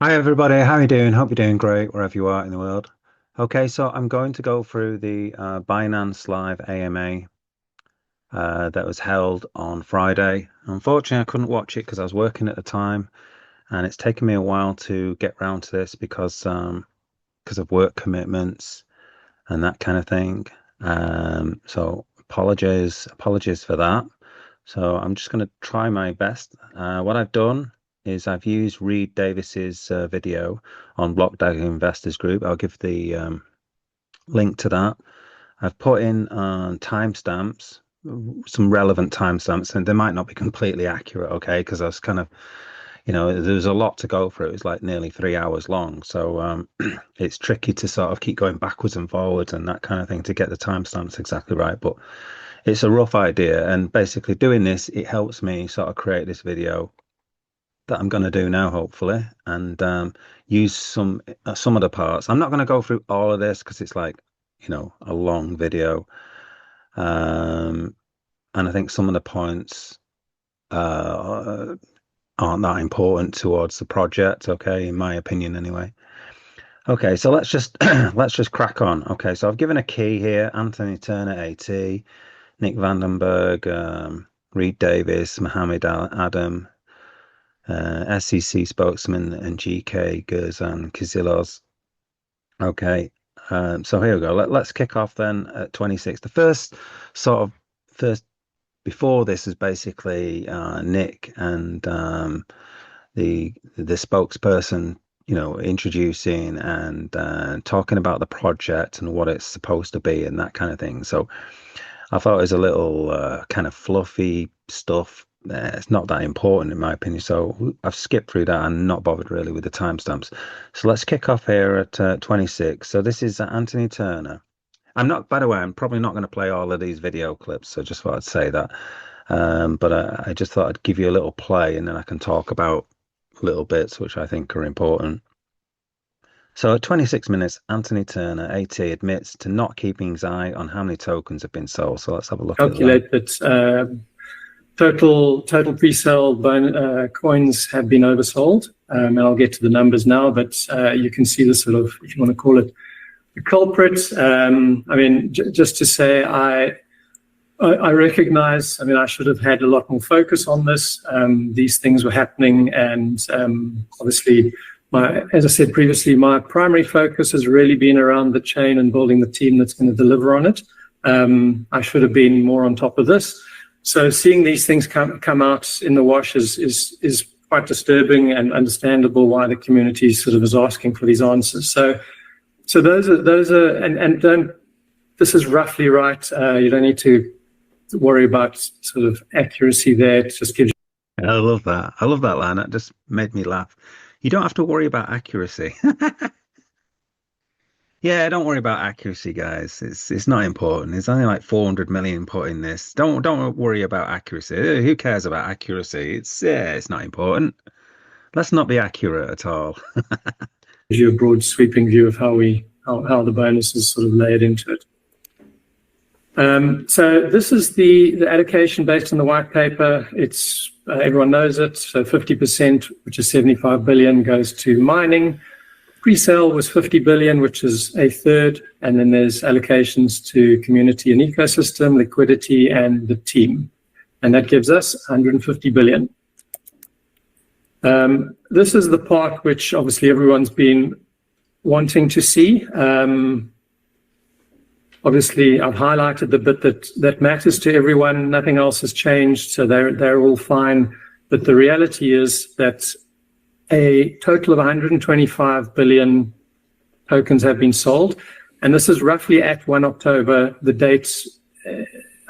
Hi everybody, how are you doing? Hope you're doing great wherever you are in the world. Okay, so I'm going to go through the Binance Live AMA that was held on Friday. Unfortunately, I couldn't watch it because I was working at the time, and it's taken me a while to get round to this because of work commitments and that kind of thing. So apologies for that. So I'm just going to try my best. What I've done is I've used Reed Davis's video on Blockdag Investors Group. I'll give the link to that. I've put in timestamps, some relevant timestamps, and they might not be completely accurate, okay? Because I was kind of, there's a lot to go through. It's like nearly 3 hours long. So it's tricky to sort of keep going backwards and forwards and that kind of thing to get the timestamps exactly right. But it's a rough idea, and basically doing this, it helps me sort of create this video that I'm going to do now, hopefully, and use some of the parts. I'm not going to go through all of this because it's like, a long video, um, and I think some of the points uh, aren't that important towards the project. Okay, in my opinion, anyway. Okay, so let's just let's just crack on. Okay, so I've given a key here: Anthony Turner, AT. Nick Vandenberg, Reed Davis, Mohammed Adam, SEC spokesman, and GK Gerzan Kizilos. Okay, so here we go. Let's kick off then at 26. The first before this is basically Nick and the spokesperson, introducing and talking about the project and what it's supposed to be and that kind of thing. So I thought it was a little kind of fluffy stuff. It's not that important in my opinion, so I've skipped through that and not bothered really with the timestamps. So let's kick off here at 26. So this is Anthony Turner. By the way, I'm probably not going to play all of these video clips, so just thought I'd say that. But I just thought I'd give you a little play and then I can talk about little bits which I think are important. So at 26 minutes, Anthony Turner, AT, admits to not keeping his eye on how many tokens have been sold. So let's have a look at that. Calculate that total pre-sale coins have been oversold, and I'll get to the numbers now. But you can see the sort of, if you want to call it, the culprit. I mean, just to say, I recognize. I mean, I should have had a lot more focus on this. These things were happening, and obviously. As I said previously, my primary focus has really been around the chain and building the team that's going to deliver on it. I should have been more on top of this. So seeing these things come out in the wash is quite disturbing and understandable why the community sort of is asking for these answers. So those are and don't. This is roughly right. You don't need to worry about sort of accuracy there. It just gives you. I love that. I love that line. That just made me laugh. You don't have to worry about accuracy. Yeah, don't worry about accuracy, guys. It's not important. It's only like 400 million put in this. Don't worry about accuracy. Who cares about accuracy? It's not important. Let's not be accurate at all. Gives you a broad sweeping view of how the bonus is sort of laid into it. So this is the allocation based on the white paper. It's everyone knows it. So 50%, which is 75 billion, goes to mining. Pre-sale was 50 billion, which is a third. And then there's allocations to community and ecosystem, liquidity, and the team. And that gives us 150 billion. This is the part which obviously everyone's been wanting to see. Obviously, I've highlighted the bit that matters to everyone. Nothing else has changed, so they're all fine. But the reality is that a total of 125 billion tokens have been sold, and this is roughly at 1 October. The dates,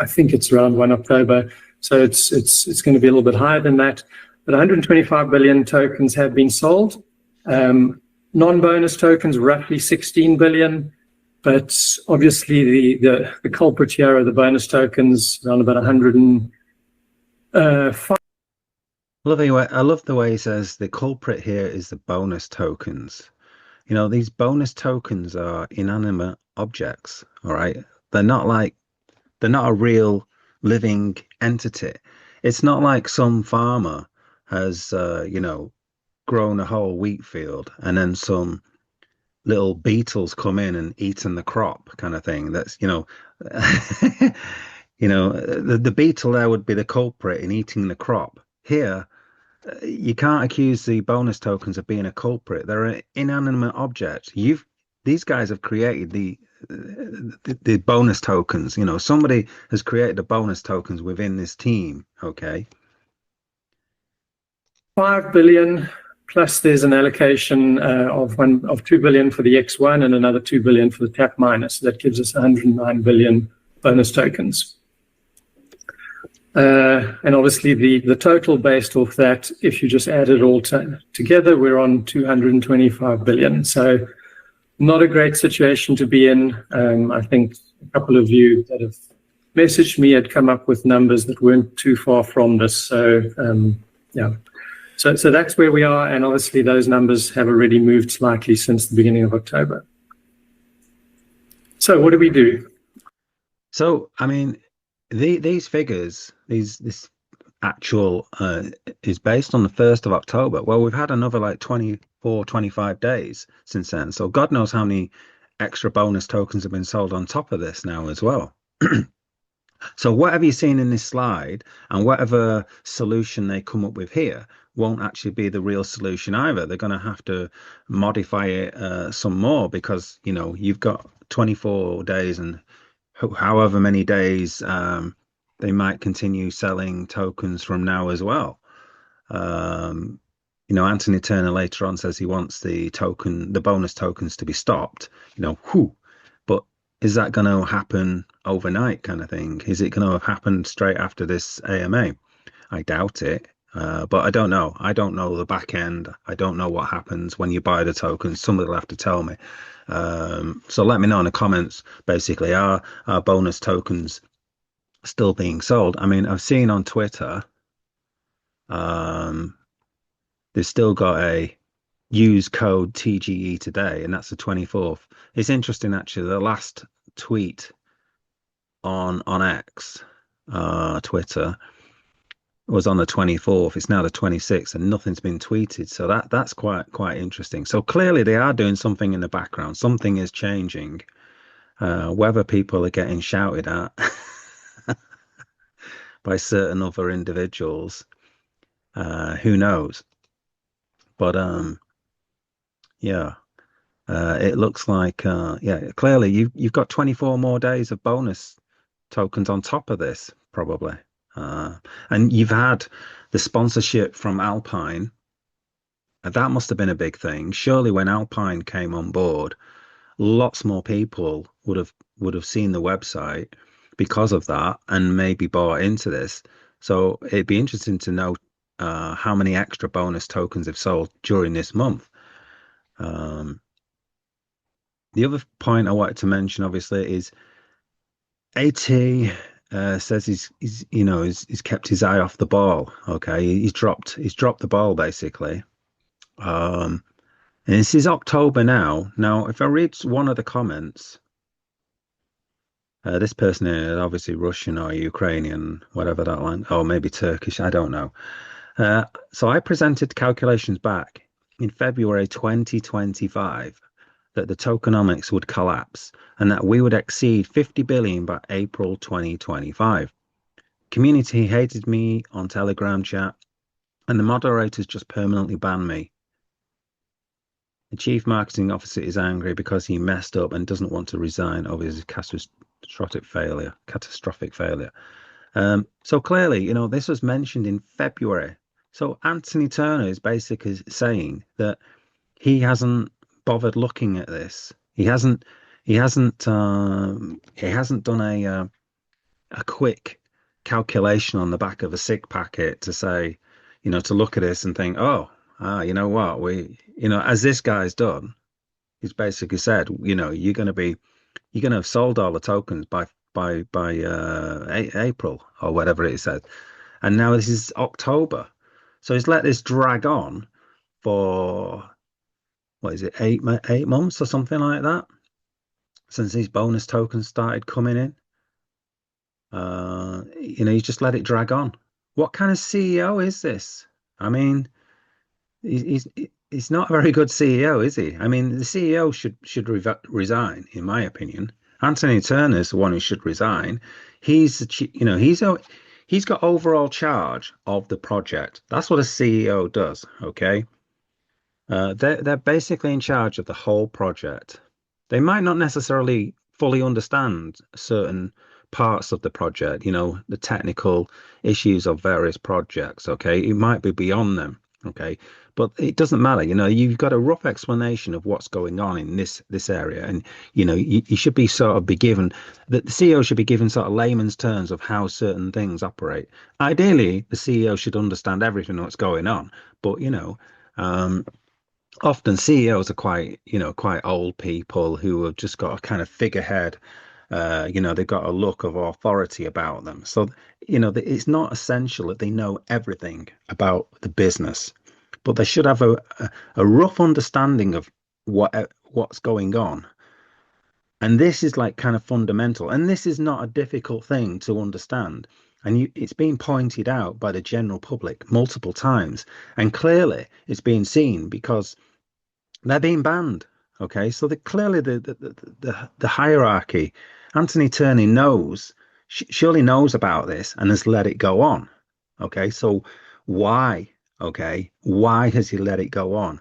I think it's around 1 October, so it's going to be a little bit higher than that. But 125 billion tokens have been sold. Non-bonus tokens, roughly 16 billion. But obviously, the culprit here are the bonus tokens, around about 105. I love the way he says the culprit here is the bonus tokens. These bonus tokens are inanimate objects, all right? They're not a real living entity. It's not like some farmer has, grown a whole wheat field and then some little beetles come in and eaten the crop kind of thing. That's, the beetle there would be the culprit in eating the crop. Here, you can't accuse the bonus tokens of being a culprit. They're an inanimate object. These guys have created the bonus tokens. Somebody has created the bonus tokens within this team. Okay. 5 billion plus there's an allocation of 2 billion for the X1 and another 2 billion for the tap minus. That gives us 109 billion bonus tokens. And obviously the total based off that, if you just add it all together, we're on 225 billion. So not a great situation to be in. I think a couple of you that have messaged me had come up with numbers that weren't too far from this. So yeah. So that's where we are, and obviously those numbers have already moved slightly since the beginning of October. So what do we do? So, I mean, these figures, this actual is based on the 1st of October. Well, we've had another like 24, 25 days since then. So God knows how many extra bonus tokens have been sold on top of this now as well. So whatever you're seeing in this slide and whatever solution they come up with here won't actually be the real solution either. They're going to have to modify it some more because, you've got 24 days and however many days they might continue selling tokens from now as well. Anthony Turner later on says he wants the bonus tokens to be stopped, but is that going to happen overnight kind of thing? Is it going to have happened straight after this AMA? I doubt it. But I don't know. I don't know the back end. I don't know what happens when you buy the tokens. Somebody will have to tell me. So let me know in the comments, basically, are bonus tokens still being sold? I mean, I've seen on Twitter, they've still got a use code TGE today, and that's the 24th. It's interesting, actually, the last tweet on X, Twitter, was on the 24th. It's now the 26th and nothing's been tweeted. So that's quite interesting. So clearly they are doing something in the background. Something is changing. Whether people are getting shouted at by certain other individuals, who knows? But yeah, it looks like clearly you've got 24 more days of bonus tokens on top of this, probably. And you've had the sponsorship from Alpine. That must have been a big thing. Surely when Alpine came on board, lots more people would have seen the website because of that and maybe bought into this. So it'd be interesting to know how many extra bonus tokens have sold during this month. The other point I wanted to mention, obviously, is AT says he's kept his eye off the ball. Okay, he's dropped the ball basically. And this is October now. Now, if I read one of the comments, this person is obviously Russian or Ukrainian, whatever that line, or maybe Turkish, I don't know. So I presented calculations back in February 2025 that the tokenomics would collapse and that we would exceed 50 billion by April 2025. Community hated me on Telegram chat, and the moderators just permanently banned me. The chief marketing officer is angry because he messed up and doesn't want to resign over his catastrophic failure. So clearly, this was mentioned in February. So Anthony Turner is basically saying that he hasn't bothered looking at this. He hasn't done a quick calculation on the back of a SIG packet to say, to look at this and think, you know what, as this guy's done, he's basically said, you're going to have sold all the tokens by April or whatever it said, and now this is October, so he's let this drag on for what is it, 8 months or something like that, since these bonus tokens started coming in. He's just let it drag on. What kind of CEO is this? I mean, he's he's not a very good CEO, is he? I mean, the CEO should resign, in my opinion. Anthony Turner's the one who should resign. He's he's got overall charge of the project. That's what a CEO does. Okay, they're basically in charge of the whole project. They might not necessarily fully understand certain parts of the project, the technical issues of various projects, okay? It might be beyond them, okay? But it doesn't matter, you've got a rough explanation of what's going on in this area, and you should be sort of be given the CEO should be given sort of layman's terms of how certain things operate. Ideally, the CEO should understand everything that's going on, but um, often CEOs are quite old people who have just got a kind of figurehead. They've got a look of authority about them. So, it's not essential that they know everything about the business, but they should have a rough understanding of what's going on. And this is like kind of fundamental. And this is not a difficult thing to understand. And it's been pointed out by the general public multiple times. And clearly it's being seen because they're being banned. Okay, so clearly the hierarchy. Anthony Turney surely knows about this and has let it go on. Okay, so why? Okay, why has he let it go on?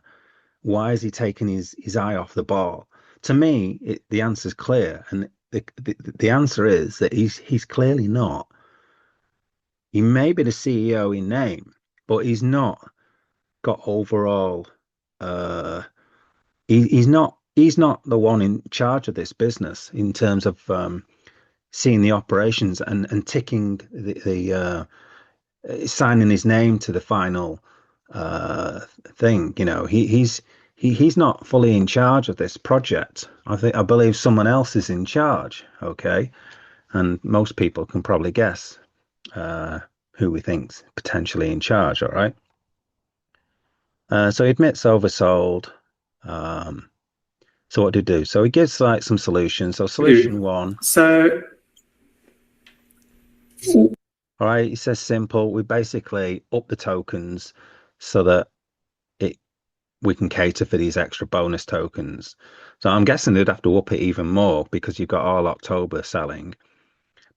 Why has he taken his eye off the ball? To me, the answer's clear, and the answer is that he's clearly not. He may be the CEO in name, but he's not got overall. He's not the one in charge of this business in terms of seeing the operations and ticking signing his name to the final uh, thing. He's not fully in charge of this project. I believe someone else is in charge. Okay, and most people can probably guess uh, who we think's potentially in charge. All right. So he admits oversold. Um, So what did he do? So he gives like some solutions. So solution Do. one, So, all right, he says simple. We basically up the tokens so that it we can cater for these extra bonus tokens. So I'm guessing they'd have to up it even more because you've got all October selling.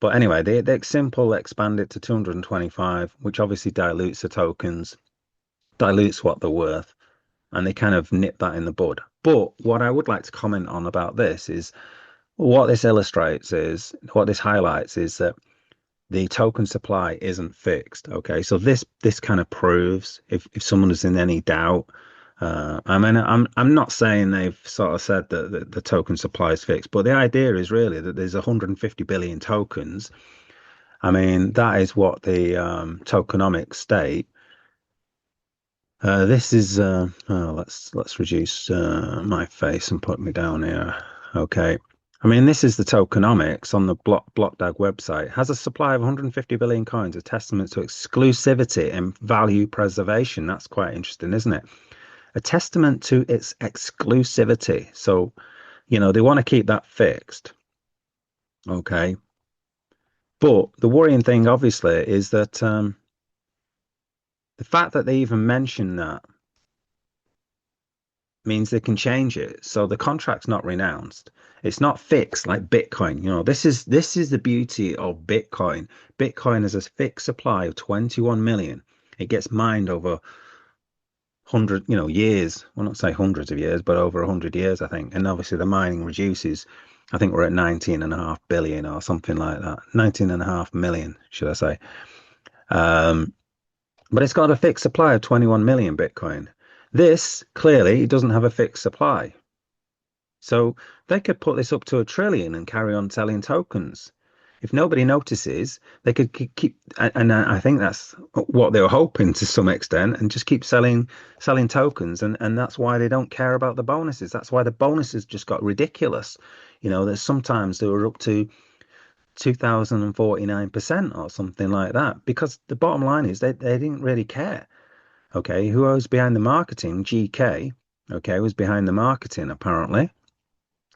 But anyway, they simple expand it to 225, which obviously dilutes the tokens, dilutes what they're worth, and they kind of nip that in the bud. But what I would like to comment on about this is what this highlights is that the token supply isn't fixed. Okay, so this kind of proves if someone is in any doubt. I mean, I'm not saying they've sort of said that the token supply is fixed, but the idea is really that there's 150 billion tokens. I mean, that is what the tokenomics state. This is oh, let's reduce my face and put me down here. Okay. I mean, this is the tokenomics on the Blockdag website. Has a supply of 150 billion coins, a testament to exclusivity and value preservation. That's quite interesting, isn't it? A testament to its exclusivity. So, they want to keep that fixed. Okay. But the worrying thing, obviously, is that the fact that they even mention that means they can change it. So the contract's not renounced. It's not fixed like Bitcoin. This is the beauty of Bitcoin. Bitcoin has a fixed supply of 21 million. It gets mined over 100, years. Well, not say hundreds of years, but over 100 years, I think. And obviously the mining reduces. I think we're at 19.5 billion or something like that. 19.5 million, should I say. Um, but it's got a fixed supply of 21 million Bitcoin. This clearly doesn't have a fixed supply. So they could put this up to 1 trillion and carry on selling tokens. If nobody notices, they could keep, and I think that's what they were hoping to some extent, and just keep selling tokens, and that's why they don't care about the bonuses. That's why the bonuses just got ridiculous. That sometimes they were up to 2049% or something like that, because the bottom line is they didn't really care. Okay, who was behind the marketing? GK, okay, was behind the marketing apparently,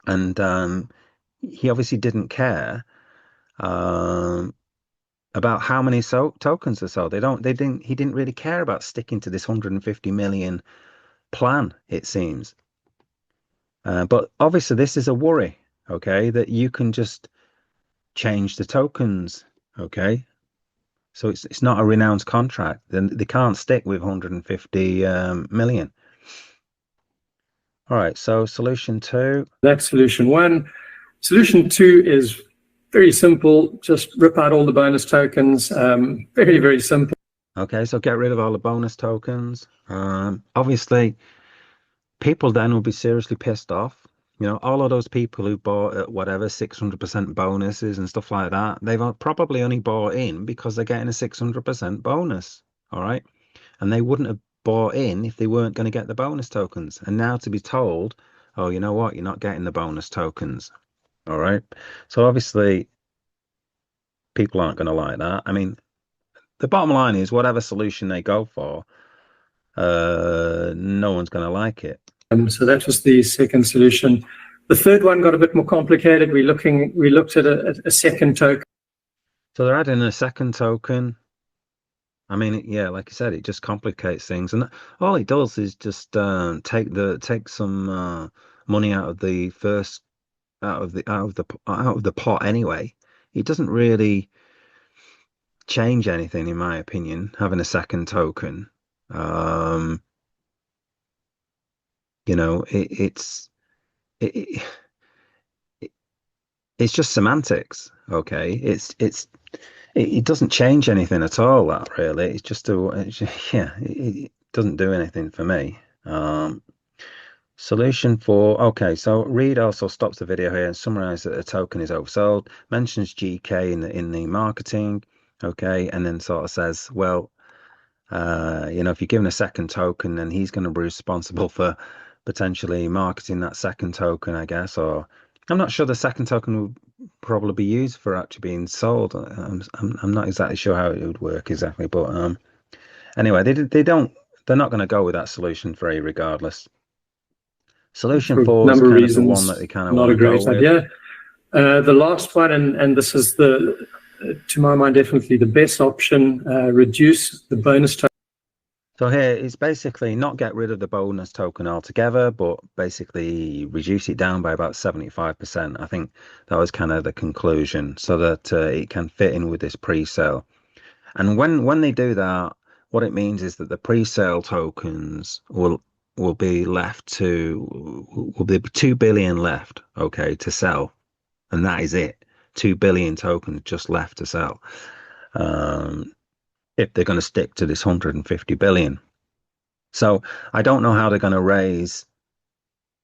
and he obviously didn't care. Um, about how many tokens are sold. He didn't really care about sticking to this 150 million plan, it seems. But obviously this is a worry, okay, that you can just change the tokens, okay? So it's not a renounced contract. Then they can't stick with 150 million. All right, so solution two. That's solution one. Solution two is very simple. Just rip out all the bonus tokens. Very, very simple. Okay, so get rid of all the bonus tokens. Obviously, people then will be seriously pissed off. You know, all of those people who bought at whatever 600% bonuses and stuff like that, they've probably only bought in because they're getting a 600% bonus. All right. And they wouldn't have bought in if they weren't going to get the bonus tokens. And now to be told, oh, you know what? You're not getting the bonus tokens. All right. So obviously, people aren't going to like that. I mean, the bottom line is whatever solution they go for, no one's going to like it. So that was the second solution. The third one got a bit more complicated. We looked at a second token. So they're adding a second token. I mean, yeah, like I said, it just complicates things, and all it does is just take some money out of the first out of the pot anyway. It doesn't really change anything, in my opinion, having a second token. You know, it, it's just semantics, okay? It doesn't change anything at all, that really. It's just yeah, it doesn't do anything for me. Solution for, okay, so Reed also stops the video here and summarizes that the token is oversold, mentions GK in the marketing, okay, and then sort of says, well, you know, if you're given a second token, then he's going to be responsible for potentially marketing that second token, I guess. Or I'm not sure the second token would probably be used for actually being sold. I'm not exactly sure how it would work exactly, but anyway, they're not going to go with that solution for A regardless. Solution For a four is number of kind of the one reasons, that they kind of not want a to go great with. idea. The last one, and this is to my mind, definitely the best option, reduce the bonus token. So here it's basically not get rid of the bonus token altogether, but basically reduce it down by about 75%. I think that was kind of the conclusion, so that it can fit in with this pre-sale. And when they do that, what it means is that the pre-sale tokens will be left will be 2 billion left, okay, to sell, and that is it. 2 billion tokens just left to sell. If they're going to stick to this 150 billion. So I don't know how they're going to raise.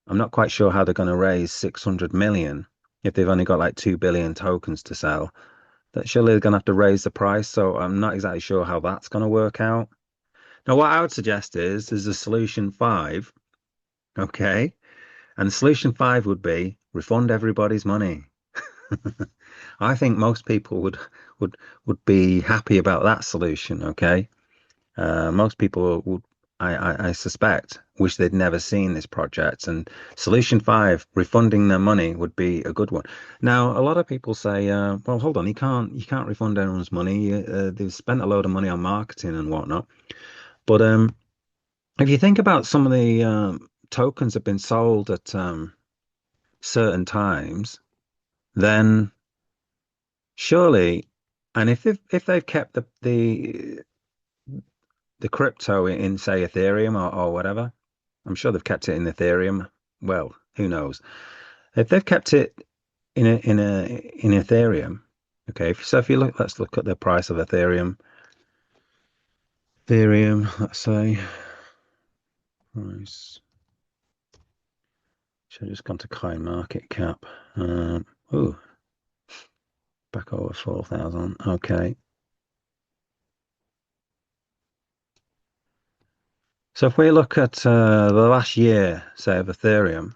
I'm not quite sure how they're going to raise 600 million if they've only got like 2 billion tokens to sell. That surely they're going to have to raise the price. So I'm not exactly sure how that's going to work out. Now, what I would suggest is a solution five. Okay. And solution five would be refund everybody's money. I think most people would be happy about that solution. Okay. Most people would, I suspect, wish they'd never seen this project. And solution five, refunding their money, would be a good one. Now, a lot of people say, well, hold on, you can't refund anyone's money. They've spent a load of money on marketing and whatnot. But if you think about some of the tokens have been sold at certain times, then surely, and if they've kept the crypto in say Ethereum or whatever, I'm sure they've kept it in Ethereum. Well, who knows? If they've kept it in Ethereum, okay. So if you look, let's look at the price of Ethereum. Let's say price. Should have just gone to coin market cap. Oh, back over 4,000. Okay. So if we look at the last year, say of Ethereum,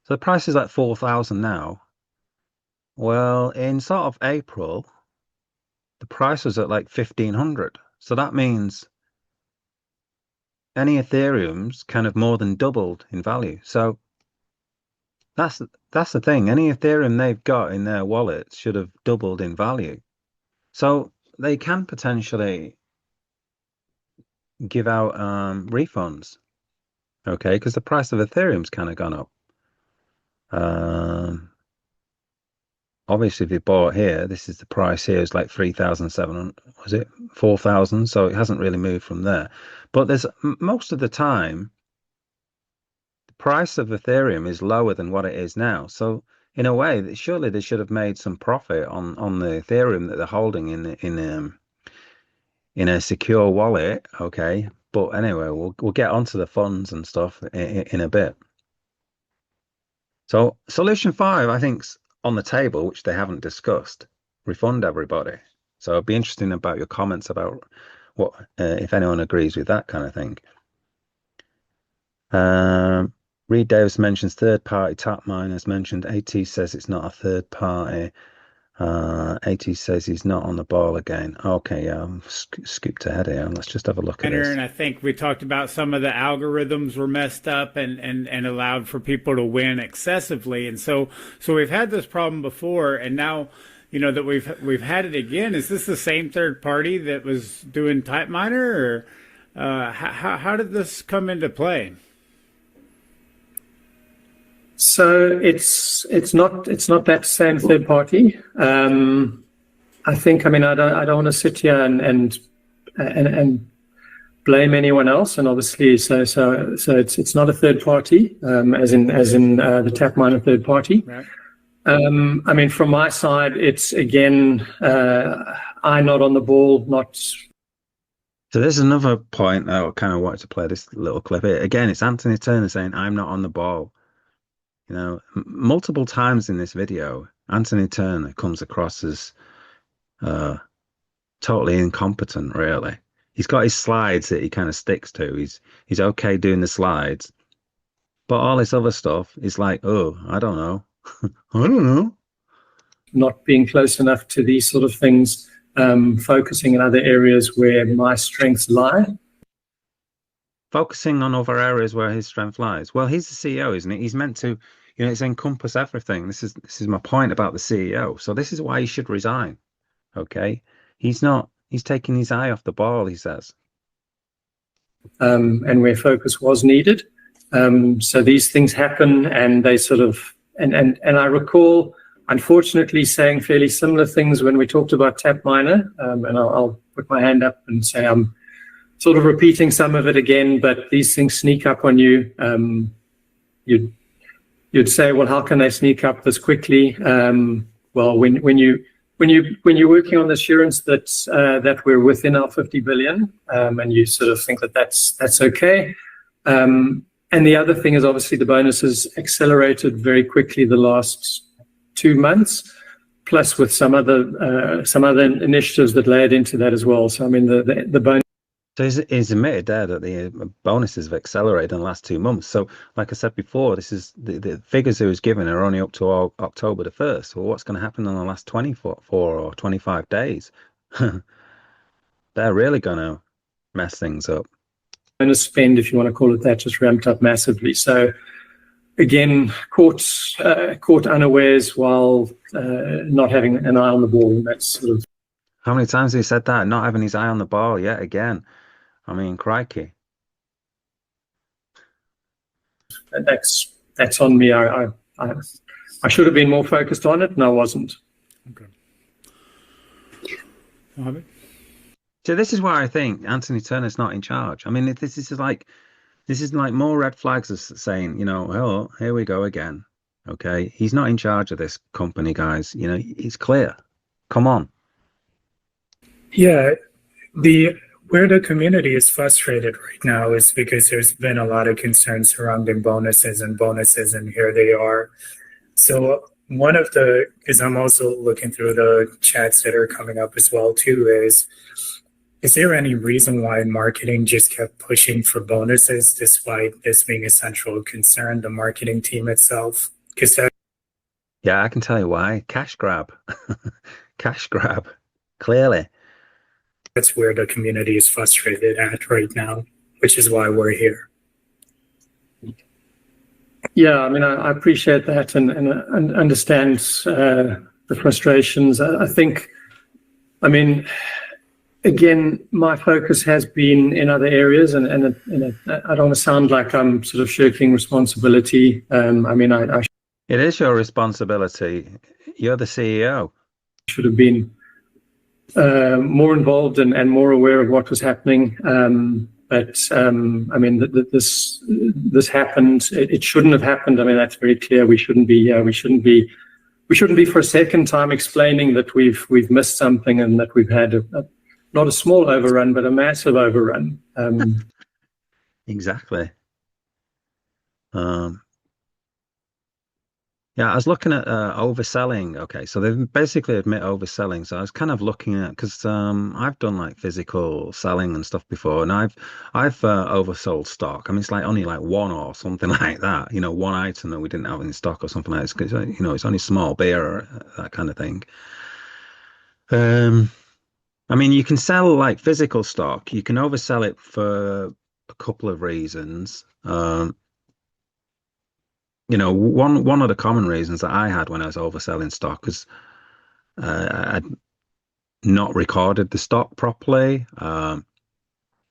so the price is like 4,000 now. Well, in sort of April, the price was at like 1,500. So that means any Ethereum's kind of more than doubled in value. So that's the thing. Any Ethereum they've got in their wallet should have doubled in value. So they can potentially give out refunds, okay, because the price of Ethereum's kind of gone up. Um, Obviously, if you bought here, this is the price here is like 3,700, was it 4,000? So it hasn't really moved from there. But there's most of the time, the price of Ethereum is lower than what it is now. So in a way, surely they should have made some profit on the Ethereum that they're holding in a secure wallet. Okay, but anyway, we'll get onto the funds and stuff in a bit. So solution five, I think's on the table, which they haven't discussed. Refund everybody. So it'd be interesting about your comments about what if anyone agrees with that kind of thing. Reed Davis mentions third-party tap miners. Mentioned AT says it's not a third party. AT says he's not on the ball again. Okay, yeah, I've skipped ahead here. Let's just have a look at this. And I think we talked about some of the algorithms were messed up and allowed for people to win excessively. And so we've had this problem before, and now, you know, that we've had it again. Is this the same third party that was doing Type Miner, or how did this come into play? So it's not that same third party. I think, I mean, I don't want to sit here and blame anyone else, and obviously, so it's not a third party, as in the tap miner third party. Right. I mean, from my side, it's again, I'm not on the ball, not. So there's another point that I kind of wanted to play this little clip. Again, it's Anthony Turner saying, "I'm not on the ball." You know, multiple times in this video, Anthony Turner comes across as totally incompetent, really. He's got his slides that he kind of sticks to. He's okay doing the slides. But all this other stuff is like, oh, I don't know. I don't know. Not being close enough to these sort of things, focusing in other areas where my strengths lie. Focusing on other areas where his strength lies. Well, he's the CEO, isn't he? He's meant to, you know, it's encompass everything. This is my point about the CEO. So this is why he should resign. Okay. He's taking his eye off the ball, he says. And where focus was needed. So these things happen, and they sort of, and I recall, unfortunately, saying fairly similar things when we talked about Tap Miner. And I'll put my hand up and say I'm sort of repeating some of it again, but these things sneak up on you. You'd say, well, how can they sneak up this quickly? Well, when you're working on the assurance that we're within our 50 billion, and you sort of think that that's okay. And the other thing is obviously the bonuses accelerated very quickly the last 2 months, plus with some other initiatives that layered into that as well. So I mean the bonus. So he's admitted there that the bonuses have accelerated in the last 2 months. So, like I said before, this is the figures he was given are only up to October the 1st. Well, what's going to happen in the last 24 or 25 days? They're really going to mess things up. Bonus spend, if you want to call it that, just ramped up massively. So, again, caught unawares while not having an eye on the ball. That's sort of. How many times has he said that? Not having his eye on the ball yet again. I mean, crikey. That's on me. I should have been more focused on it, and I wasn't. Okay. Mohammed? So this is why I think Anthony Turner's not in charge. I mean, this is like more red flags as saying, you know, oh, here we go again. Okay, he's not in charge of this company, guys. You know, it's clear. Come on. Yeah, where the community is frustrated right now is because there's been a lot of concern surrounding bonuses, and here they are. So one of because I'm also looking through the chats that are coming up as well too, is there any reason why marketing just kept pushing for bonuses despite this being a central concern, the marketing team itself? Yeah, I can tell you why. Cash grab. Cash grab. Clearly. That's where the community is frustrated at right now, which is why we're here. Yeah, I mean, I appreciate that and understand the frustrations. I think I mean, again, my focus has been in other areas, and I don't want to sound like I'm sort of shirking responsibility. I mean, I It is your responsibility. You're the CEO. should have been more involved and more aware of what was happening. But I mean, this happened. It shouldn't have happened. I mean, that's very clear. We shouldn't be. We shouldn't be for a second time explaining that we've missed something and that we've had not a small overrun, but a massive overrun. Exactly. Yeah, I was looking at overselling. Okay, so they basically admit overselling. So I was kind of looking at because I've done like physical selling and stuff before, and I've oversold stock. I mean, it's like only like one or something like that. You know, one item that we didn't have in stock or something like this. Because you know, it's only small beer or that kind of thing. Um, I mean, you can sell like physical stock. You can oversell it for a couple of reasons. You know, one of the common reasons that I had when I was overselling stock is I'd not recorded the stock properly,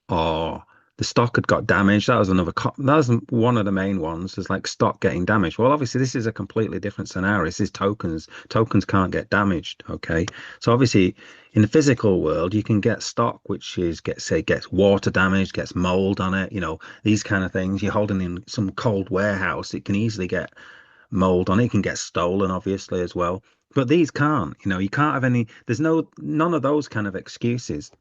or the stock had got damaged. That was that was one of the main ones. Is like stock getting damaged. Well, obviously, this is a completely different scenario. This is tokens. Tokens can't get damaged. Okay, so obviously, in the physical world, you can get stock which is gets water damage, gets mold on it. You know, these kind of things. You're holding in some cold warehouse. It can easily get mold on it. It can get stolen, obviously, as well. But these can't. You know, you can't have any. There's none of those kind of excuses.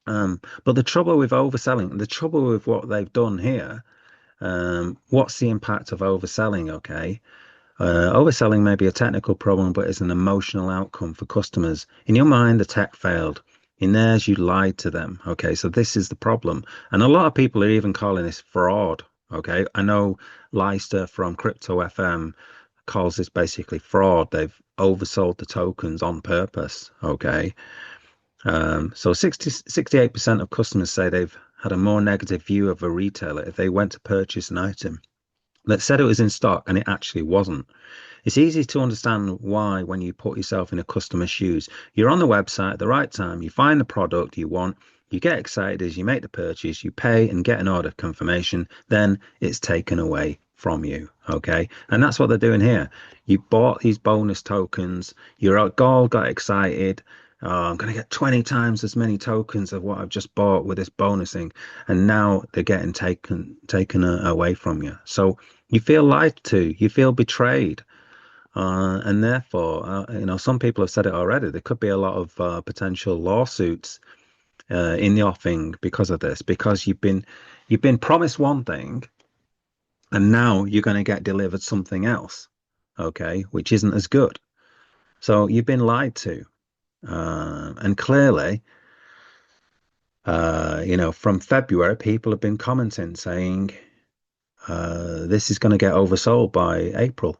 But the trouble with overselling, the trouble with what they've done here, what's the impact of overselling? Okay. Overselling may be a technical problem, but it's an emotional outcome for customers. In your mind, the tech failed. In theirs, you lied to them. Okay, so this is the problem. And a lot of people are even calling this fraud. Okay, I know Leister from Crypto FM calls this basically fraud. They've oversold the tokens on purpose. Okay. So 68% of customers say they've had a more negative view of a retailer if they went to purchase an item that said it was in stock and it actually wasn't. It's easy to understand why when you put yourself in a customer's shoes. You're on the website at the right time, you find the product you want, you get excited as you make the purchase, you pay and get an order confirmation, then it's taken away from you. Okay, and that's what they're doing here. You bought these bonus tokens, you're all got excited. I'm going to get 20 times as many tokens of what I've just bought with this bonusing, and now they're getting taken away from you. So you feel lied to, you feel betrayed, and therefore, you know, some people have said it already. There could be a lot of potential lawsuits in the offing because of this, because you've been promised one thing, and now you're going to get delivered something else, okay, which isn't as good. So you've been lied to, and clearly, you know, from February, people have been commenting saying this is going to get oversold by April,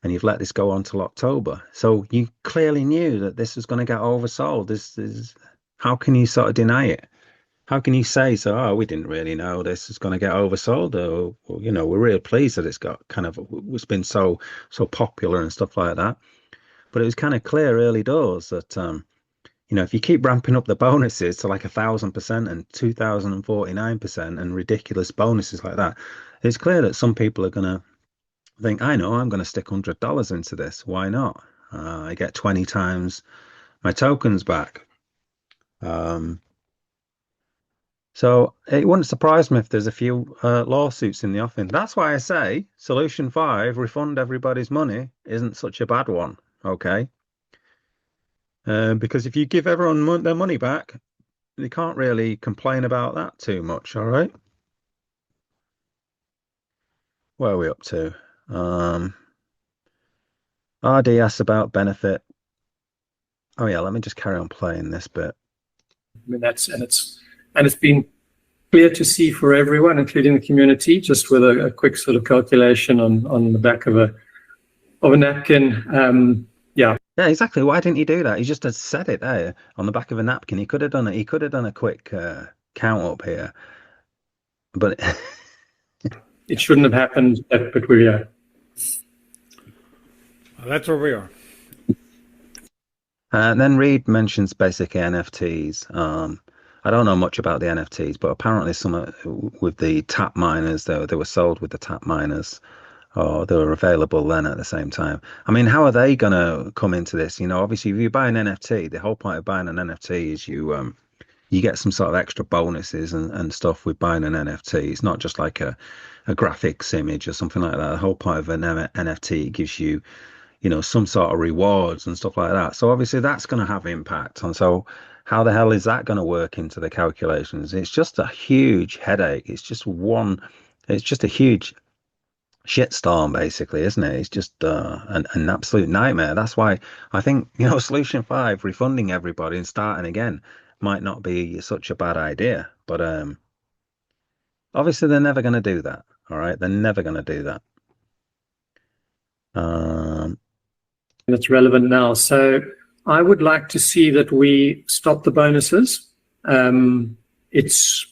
and you've let this go on till October. So you clearly knew that this was going to get oversold. This is, how can you sort of deny it? How can you say so? Oh, we didn't really know this is going to get oversold, or you know, we're really pleased that it's got kind of it's been so popular and stuff like that. But it was kind of clear early doors that you know, if you keep ramping up the bonuses to like 1,000% and 2,049% and ridiculous bonuses like that, it's clear that some people are going to think, I know, I'm going to stick $100 into this. Why not? I get 20 times my tokens back. So it wouldn't surprise me if there's a few lawsuits in the offing. That's why I say solution 5, refund everybody's money, isn't such a bad one. Okay. Because if you give everyone their money back, they can't really complain about that too much. All right. Where are we up to? RD asks about benefit. Oh yeah, let me just carry on playing this bit. I mean, it's been clear to see for everyone, including the community, just with a quick sort of calculation on the back of a napkin. Yeah. Yeah, exactly. Why didn't he do that? He just had said it there on the back of a napkin. He could have done it. He could have done a quick count up here, but it shouldn't have happened. But we're here. Well, that's where we are. And then Reed mentions basically NFTs. I don't know much about the NFTs, but apparently some with the tap miners, they were sold with the tap miners, or they were available then at the same time. I mean, how are they going to come into this? You know, obviously, if you buy an NFT, the whole point of buying an NFT is you get some sort of extra bonuses and stuff with buying an NFT. It's not just like a graphics image or something like that. The whole point of an NFT gives you, you know, some sort of rewards and stuff like that. So obviously that's going to have impact. And so how the hell is that going to work into the calculations? It's just a huge headache. It's just a huge shitstorm, basically, isn't it? It's just an absolute nightmare. That's why I think, you know, Solution 5, refunding everybody and starting again might not be such a bad idea. But obviously they're never going to do that. All right. They're never going to do that. That's relevant now. So I would like to see that we stop the bonuses. It's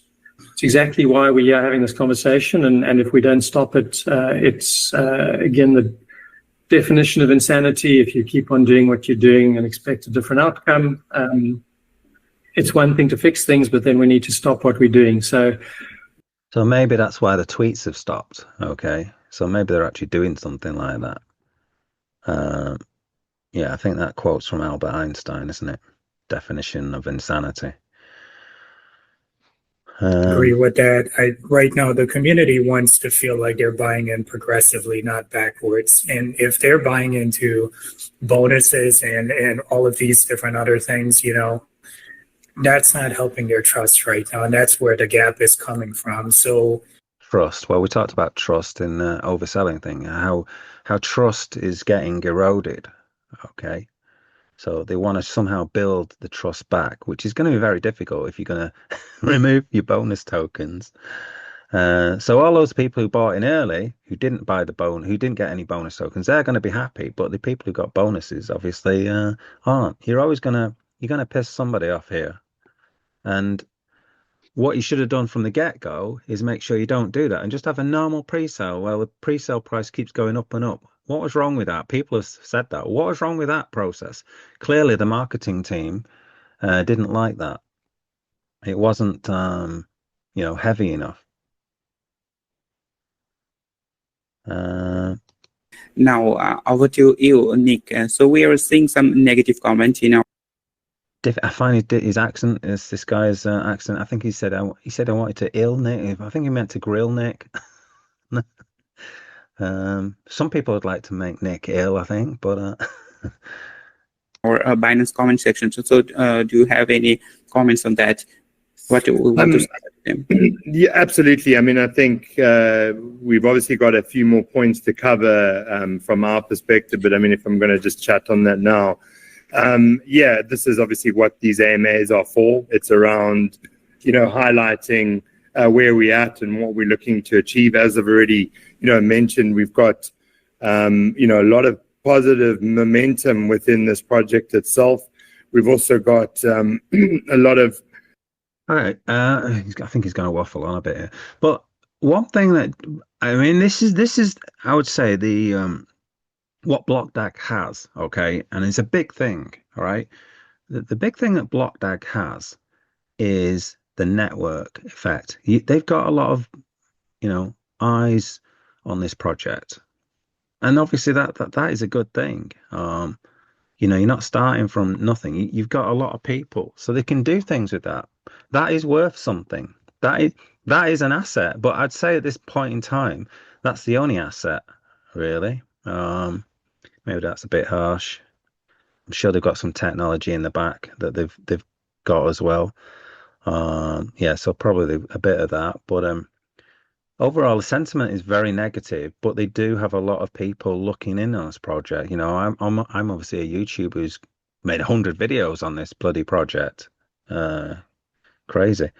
exactly why we are having this conversation. And if we don't stop it, it's, again, the definition of insanity. If you keep on doing what you're doing and expect a different outcome, it's one thing to fix things, but then we need to stop what we're doing. So maybe that's why the tweets have stopped. Okay. So maybe they're actually doing something like that. Yeah, I think that quote's from Albert Einstein, isn't it? Definition of insanity. Agree with that. Right now, the community wants to feel like they're buying in progressively, not backwards. And if they're buying into bonuses and all of these different other things, you know, that's not helping their trust right now. And that's where the gap is coming from. So trust. Well, we talked about trust in the overselling thing, how trust is getting eroded. Okay. So they want to somehow build the trust back, which is going to be very difficult if you're going to remove your bonus tokens. So all those people who bought in early, who didn't buy who didn't get any bonus tokens, they're going to be happy. But the people who got bonuses obviously aren't. You're going to piss somebody off here. And what you should have done from the get-go is make sure you don't do that and just have a normal pre-sale. Well, the pre-sale price keeps going up and up. What was wrong with that? People have said that. What was wrong with that process? Clearly, the marketing team didn't like that. It wasn't, you know, heavy enough. Now, over to you, Nick. So we are seeing some negative comments, you know. I find his accent is this guy's accent. I think he said I wanted to ill Nick. I think he meant to grill Nick. Some people would like to make Nick ill, I think, but or Binance comment section. So do you have any comments on that? What do we want to say to them? Yeah, absolutely. I mean, I think we've obviously got a few more points to cover from our perspective, but I mean, if I'm going to just chat on that now, yeah, this is obviously what these AMAs are for. It's around, you know, highlighting where we're at and what we're looking to achieve. As I've already, you know, mentioned, we've got, you know, a lot of positive momentum within this project itself. We've also got a lot of. All right. I think he's going to waffle on a bit here. But one thing that, I mean, this is, I would say the, what Blockdag has, okay, and it's a big thing, all right. The big thing that Blockdag has is the network effect. They've got a lot of, you know, eyes on this project, and obviously that is a good thing. You know, you're not starting from nothing. You've got a lot of people, so they can do things with that. That is worth something. That is an asset. But I'd say at this point in time, that's the only asset, really. Maybe that's a bit harsh. I'm sure they've got some technology in the back that they've got as well. Yeah, so probably a bit of that. But overall, the sentiment is very negative. But they do have a lot of people looking in on this project. You know, I'm obviously a YouTuber who's made 100 videos on this bloody project. Crazy.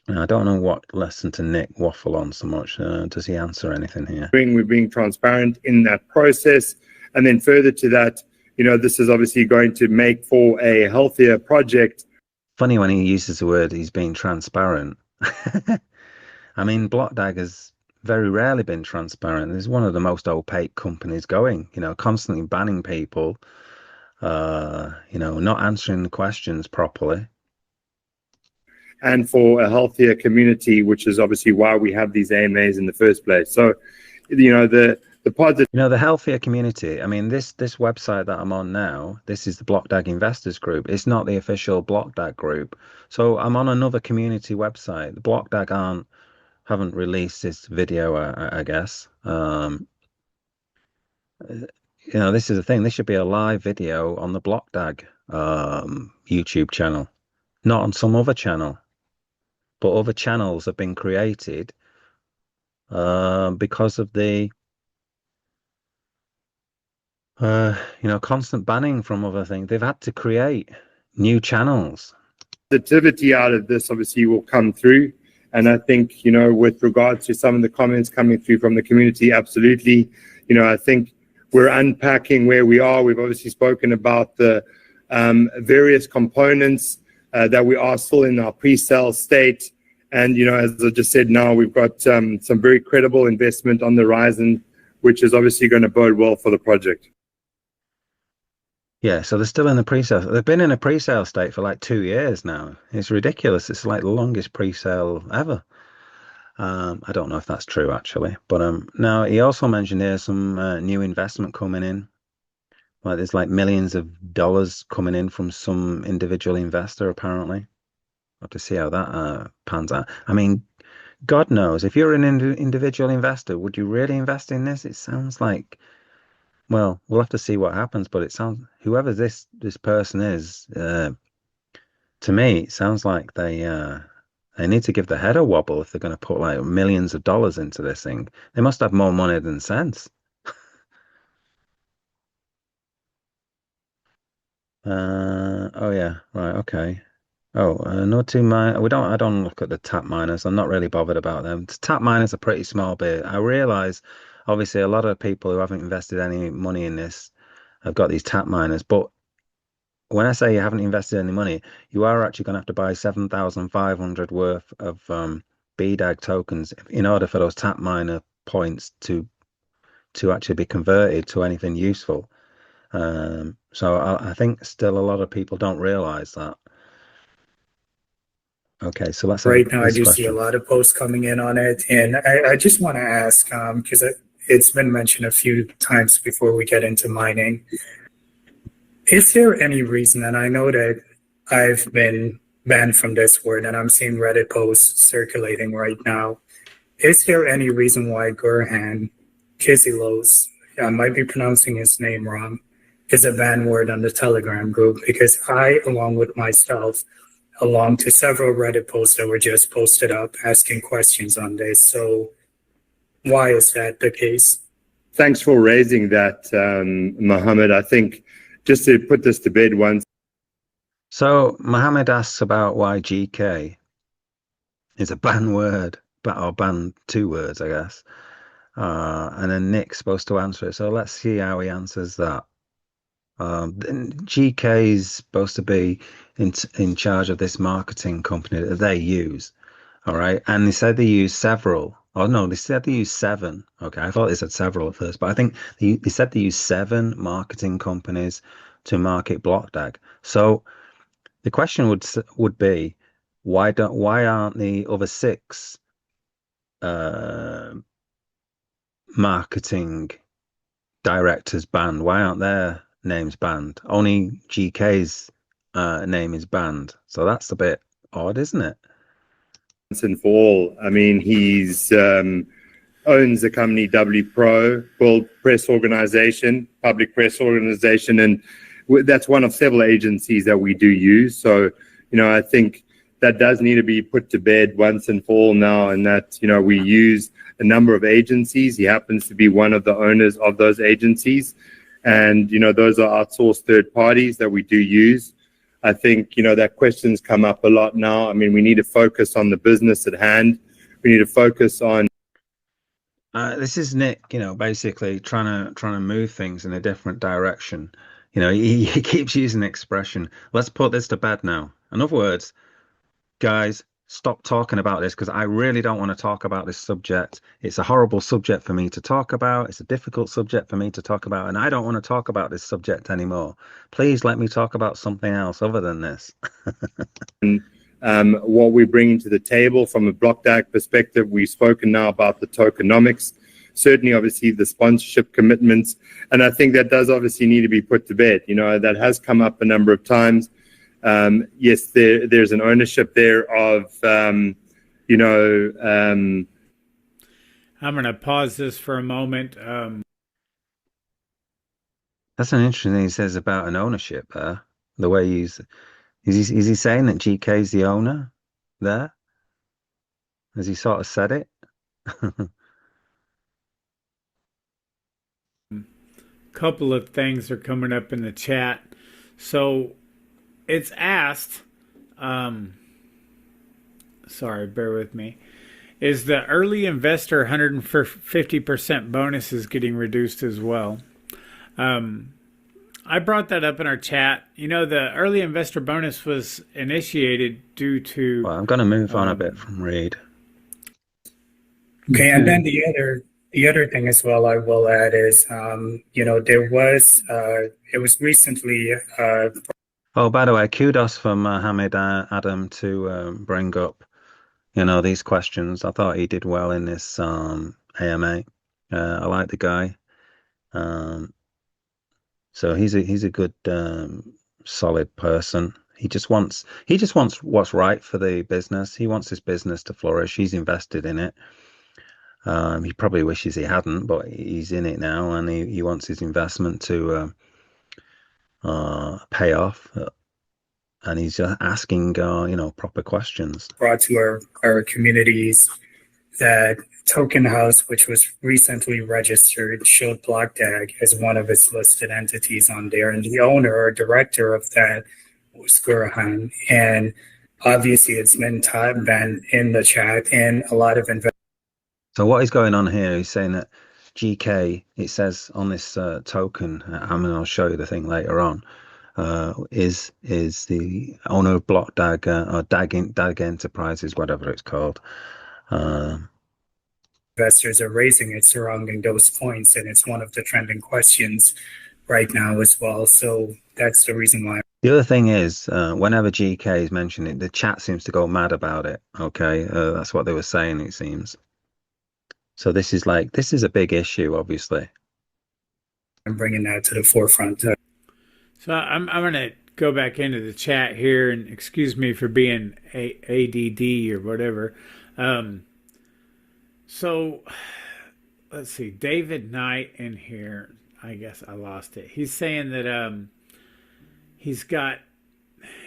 I don't know what lesson to Nick waffle on so much. Does he answer anything here? We're being transparent in that process. And then further to that, you know, this is obviously going to make for a healthier project. Funny when he uses the word he's being transparent. I mean, Blockdag has very rarely been transparent. It's one of the most opaque companies going, you know, constantly banning people. not answering the questions properly. And for a healthier community, which is obviously why we have these AMAs in the first place. So, the positive. The healthier community. I mean, this website that I'm on now, this is the Blockdag Investors Group. It's not the official Blockdag group. So I'm on another community website. The Blockdag haven't released this video, I guess. This is the thing. This should be a live video on the Blockdag YouTube channel, not on some other channel. But other channels have been created because of the constant banning from other things. They've had to create new channels. Positivity out of this obviously will come through. And I think, with regards to some of the comments coming through from the community, absolutely, I think we're unpacking where we are. We've obviously spoken about the various components that we are still in our pre-sale state. And, as I just said, now we've got some very credible investment on the horizon, which is obviously going to bode well for the project. Yeah, so they're still in the pre-sale. They've been in a pre-sale state for like 2 years now. It's ridiculous. It's like the longest pre-sale ever. I don't know if that's true actually, but now he also mentioned there's some new investment coming in. Like there's like millions of dollars coming in from some individual investor apparently. We'll have to see how that pans out. I mean, God knows if you're an individual investor, would you really invest in this? It sounds like. Well, we'll have to see what happens, but it sounds whoever this person is, to me, it sounds like they need to give their head a wobble if they're going to put like millions of dollars into this thing. They must have more money than sense. Oh yeah, right, okay. Oh, no two mine. We don't. I don't look at the tap miners. I'm not really bothered about them. Tap miners are pretty small bit. I realize, obviously, a lot of people who haven't invested any money in this have got these tap miners. But when I say you haven't invested any money, you are actually going to have to buy 7,500 worth of BDAG tokens in order for those tap miner points to actually be converted to anything useful. So I think still a lot of people don't realize that. Okay, so let's right now I do see a lot of posts coming in on it, and I just want to ask because it's been mentioned a few times before we get into mining. Is there any reason, and I know that I've been banned from this word and I'm seeing Reddit posts circulating right now, is there any reason why Gurhan Kizilos, I might be pronouncing his name wrong, is a banned word on the Telegram group? Because I, along with myself, along to several Reddit posts that were just posted up asking questions on this. So why is that the case? Thanks for raising that, Mohammed. I think just to put this to bed once. So Mohammed asks about why GK is a banned word, or banned 2 words, I guess. And then Nick's supposed to answer it. So let's see how he answers that. GK is supposed to be in charge of this marketing company that they use. All right. And they said they use several. Oh, no, they said they use 7. Okay. I thought they said several at first, but I think they said they use 7 marketing companies to market Blockdag. So the question would be, why aren't the other 6 marketing directors banned? Why aren't their names banned? Only GK's name is banned. So that's a bit odd, isn't it? Once and for all, I mean, he's owns the company W Pro, World Press Organization, public press organization, and that's one of several agencies that we do use. So, I think that does need to be put to bed once and for all now, and that, we use a number of agencies. He happens to be one of the owners of those agencies. And, those are outsourced third parties that we do use. I think, that questions come up a lot now. I mean, we need to focus on the business at hand. We need to focus on. This is Nick, basically trying to move things in a different direction. He keeps using the expression, let's put this to bed now. In other words, guys, stop talking about this because I really don't want to talk about this subject. It's a horrible subject for me to talk about. It's a difficult subject for me to talk about, and I don't want to talk about this subject anymore. Please let me talk about something else other than this. What we're bringing to the table from a Blockdag perspective, we've spoken now about the tokenomics, certainly obviously the sponsorship commitments, and I think that does obviously need to be put to bed. That has come up a number of times. Yes, there's an ownership there of, I'm going to pause this for a moment. That's an interesting thing he says about an ownership there. The way is he saying that GK is the owner there? Has he sort of said it? Couple of things are coming up in the chat. So it's asked, sorry, bear with me. Is the early investor 150% bonus is getting reduced as well? I brought that up in our chat. The early investor bonus was initiated due to... Well, I'm going to move on a bit from Reed. Okay, and then the other thing as well I will add is, there was, it was recently... Oh, by the way, kudos for Mohammed Adam to bring up, these questions. I thought he did well in this AMA. I like the guy. So he's a good, solid person. He just wants what's right for the business. He wants his business to flourish. He's invested in it. He probably wishes he hadn't, but he's in it now, and he wants his investment to pay off. And he's asking, proper questions. Brought to our communities that Token House, which was recently registered, showed Blockdag as one of its listed entities on there. And the owner or director of that was Gurahan. And obviously it's been in the chat, and a lot of investors. So what is going on here? He's saying that GK, it says on this token, I'll show you the thing later on, is the owner of Blockdag or Dag Enterprises, whatever it's called. Investors are raising it surrounding those points, and it's one of the trending questions right now as well. So that's the reason why. The other thing is, whenever GK is mentioned, the chat seems to go mad about it. Okay, that's what they were saying, it seems. So this is a big issue, obviously. I'm bringing that to the forefront. So I'm going to go back into the chat here, and excuse me for being ADD or whatever. So let's see, David Knight in here. I guess I lost it. He's saying that he's got,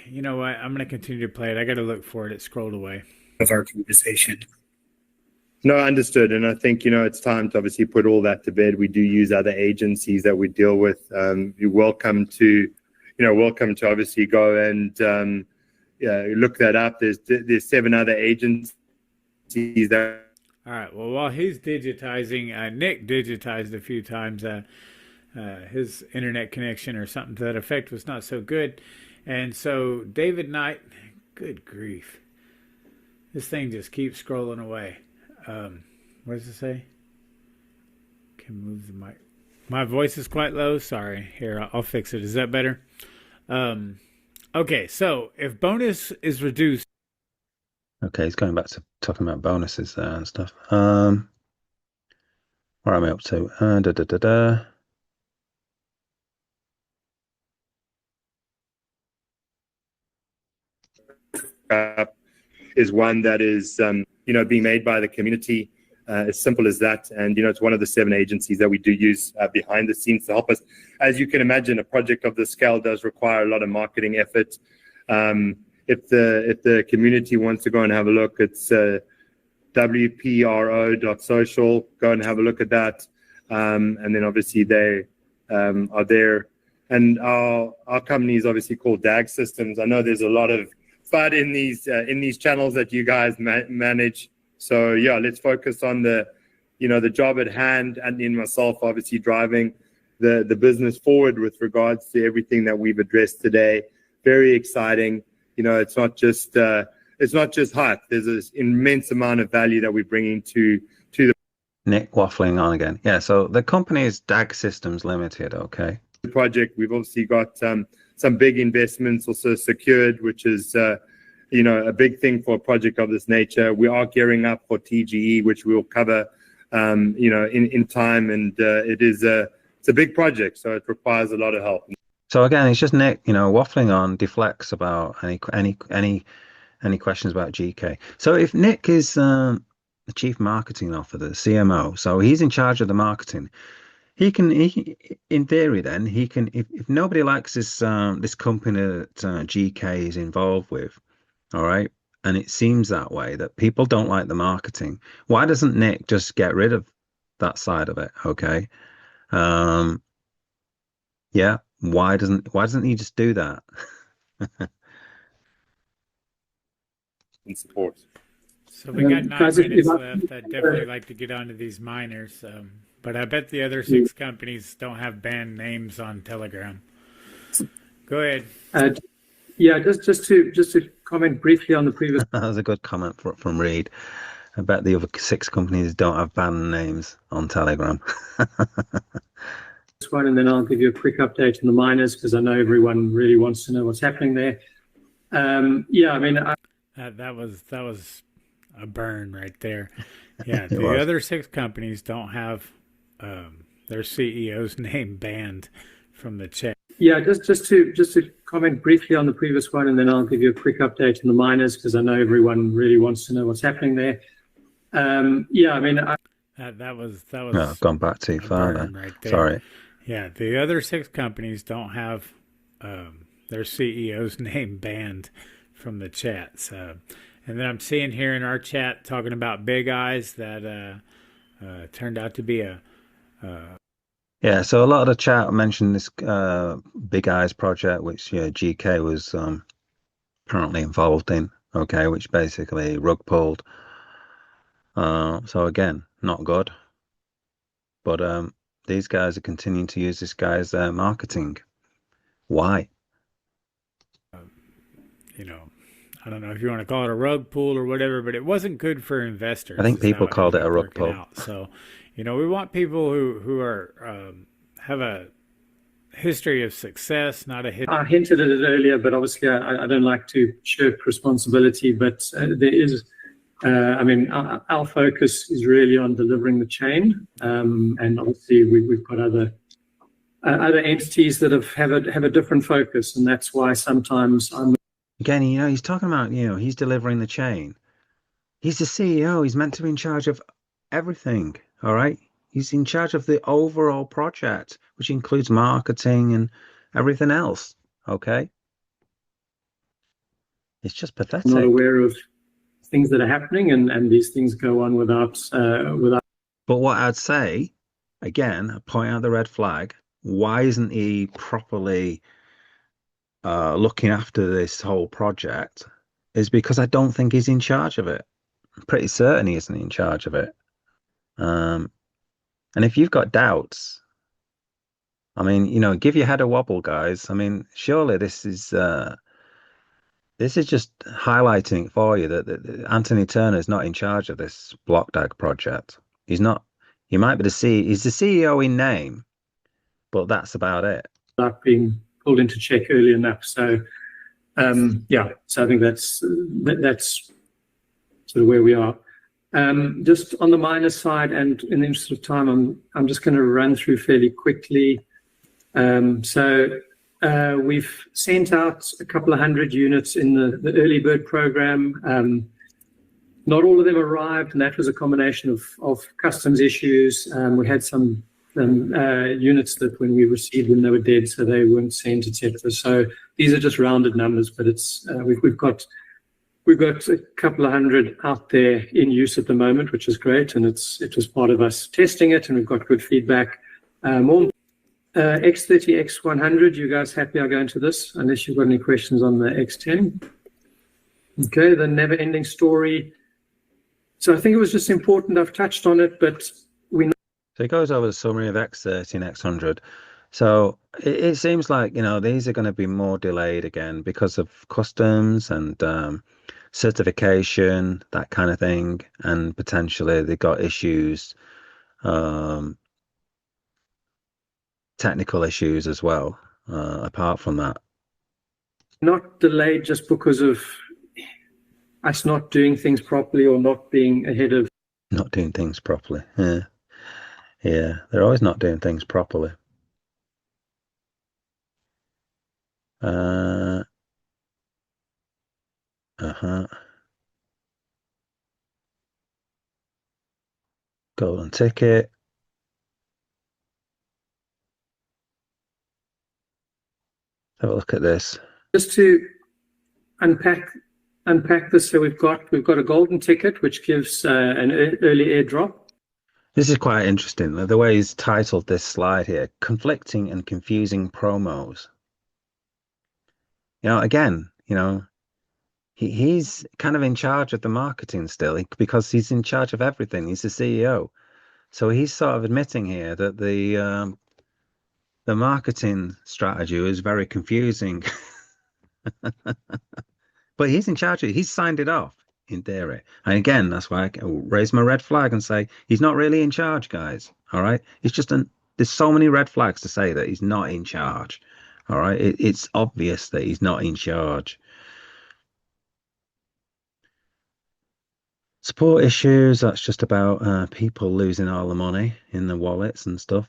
you know what? I'm going to continue to play it. I got to look for it. It scrolled away. Of our conversation. No, understood. And I think, it's time to obviously put all that to bed. We do use other agencies that we deal with. You're welcome to obviously go and look that up. There's 7 other agencies that. All right. Well, while he's digitizing, Nick digitized a few times. His internet connection or something to that effect was not so good. And so David Knight, good grief. This thing just keeps scrolling away. What does it say? Can move the mic. My voice is quite low. Sorry. Here, I'll fix it. Is that better? Okay. So if bonus is reduced. Okay, he's going back to talking about bonuses there and stuff. Where am I up to? Is one that is, being made by the community, as simple as that. And, it's one of the 7 agencies that we do use behind the scenes to help us. As you can imagine, a project of this scale does require a lot of marketing effort. If the community wants to go and have a look, it's wpro.social. Go and have a look at that. And then obviously they are there. And our company is obviously called DAG Systems. I know there's a lot of FUD in these channels that you guys manage. So yeah, let's focus on the job at hand, and in myself obviously driving the business forward with regards to everything that we've addressed today. Very exciting. It's not just it's not just hype. There's this immense amount of value that we're bringing to the Nick waffling on again. Yeah, so the company is DAG Systems Limited, okay? project. We've obviously got some big investments also secured, which is a big thing for a project of this nature. We are gearing up for TGE, which we'll cover in time, and it's a big project, so it requires a lot of help. So again, it's just Nick, waffling on, deflects about any questions about GK. So if Nick is the chief marketing officer, the CMO, so he's in charge of the marketing. He in theory, then he can. If nobody likes this company that GK is involved with, all right, and it seems that way that people don't like the marketing. Why doesn't Nick just get rid of that side of it? Okay, yeah. Why doesn't he just do that? In support. So we got 9 minutes left. I'd definitely like to get onto these miners, but I bet the other 6 companies don't have banned names on Telegram. Go ahead. Yeah, just to comment briefly on the previous. That was a good comment from Reed. I bet the other 6 companies don't have banned names on Telegram. One, and then I'll give you a quick update on the miners because I know everyone really wants to know what's happening there. Yeah, I mean, that was a burn right there. Yeah, the other 6 companies don't have their CEO's name banned from the chat. Yeah, just to comment briefly on the previous one, and then I'll give you a quick update on the miners because I know everyone really wants to know what's happening there. Yeah, I mean, that was. No, I've gone back too far then. Right there. Sorry. Yeah, the other 6 companies don't have their CEO's name banned from the chat. So, and then I'm seeing here in our chat talking about Big Eyes that turned out to be Yeah, so a lot of the chat mentioned this Big Eyes project, which GK was currently involved in. Okay, which basically rug pulled. So again, not good. But these guys are continuing to use this guy as their marketing. Why? I don't know if you want to call it a rug pull or whatever, but it wasn't good for investors. I think people called it a rug pull. So, we want people who are have a history of success, not a hit. I hinted at it earlier, but obviously I don't like to shirk responsibility. But there is. I mean, our focus is really on delivering the chain, and obviously we've got other entities that have a different focus, and that's why sometimes I'm. Again, he's talking about he's delivering the chain. He's the CEO. He's meant to be in charge of everything. All right, he's in charge of the overall project, which includes marketing and everything else. Okay, it's just pathetic. I'm not aware of things that are happening, and these things go on without. But what I'd say, again, I point out the red flag. Why isn't he properly looking after this whole project? Is because I don't think he's in charge of it. I'm pretty certain he isn't in charge of it. And if you've got doubts, I mean, give your head a wobble, guys. I mean, surely this is just highlighting for you that Anthony Turner is not in charge of this Blockdag project. He's not. He might be he's the CEO in name, but that's about it. Not being pulled into check early enough. So, yeah. So I think that's sort of where we are. Just on the minus side, and in the interest of time, I'm just going to run through fairly quickly. We've sent out a couple of 100 units in the early bird program. Not all of them arrived, and that was a combination of customs issues. We had some units that when we received them, they were dead, so they weren't sent, etc. So these are just rounded numbers, but it's we've got a couple of 100 out there in use at the moment, which is great, and it was part of us testing it, and we've got good feedback. More X30, X100, you guys happy I go into this, unless you've got any questions on the X10? Okay, the never-ending story. So I think it was just important, I've touched on it, but we know. So it goes over the summary of X30 and X100. So it seems like, these are going to be more delayed again because of customs and certification, that kind of thing, and potentially they got issues, technical issues as well, apart from that. Not delayed just because of us not doing things properly or not being ahead of. Not doing things properly. Yeah. Yeah, they're always not doing things properly. Uh-huh. Golden ticket. Have a look at this. Just to unpack this, so we've got a golden ticket which gives an early airdrop. This is quite interesting. The way he's titled this slide here, conflicting and confusing promos. Again, he's kind of in charge of the marketing still because he's in charge of everything. He's the CEO. So he's sort of admitting here that the marketing strategy is very confusing. But he's in charge of it. He's signed it off in theory. And again, that's why I raise my red flag and say he's not really in charge, guys. All right. It's just there's so many red flags to say that he's not in charge. All right. It's obvious that he's not in charge. Support issues, that's just about people losing all the money in the wallets and stuff.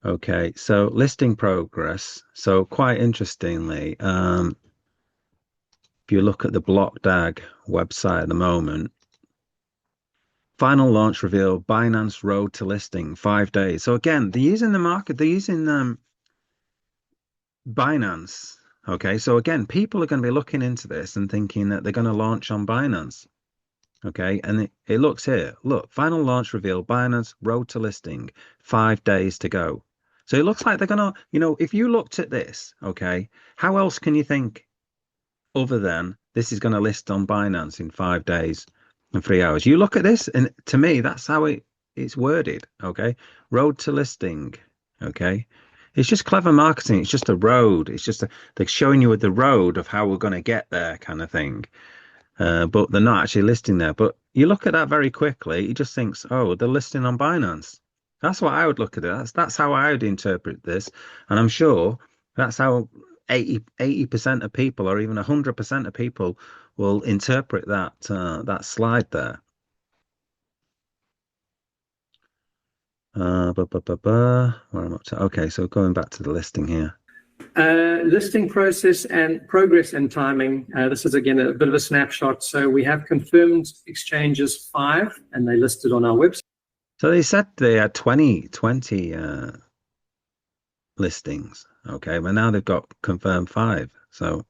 Okay, so listing progress. So quite interestingly, if you look at the Blockdag website at the moment, final launch reveal, Binance road to listing, 5 days. So again, they're using the market, they're using Binance. Okay, so again, people are going to be looking into this and thinking that they're going to launch on Binance. Okay, and it looks here. Look, final launch reveal, Binance road to listing, 5 days to go. So it looks like they're going to, if you looked at this, okay, how else can you think other than this is going to list on Binance in 5 days and 3 hours? You look at this, and to me, that's how it's worded. Okay, road to listing. Okay. It's just clever marketing. It's just a road. It's just they're showing you the road of how we're going to get there, kind of thing. But they're not actually listing there. But you look at that very quickly, he just thinks, oh, they're listing on Binance. That's what I would look at it. That's how I would interpret this. And I'm sure that's how 80% of people, or even 100% of people, will interpret that slide there. Where I'm up to. Okay, so going back to the listing here. Listing process and progress and timing. This is again a bit of a snapshot. So we have confirmed exchanges 5, and they listed on our website. So they said they had 20 listings. Okay, but now they've got confirmed 5. So,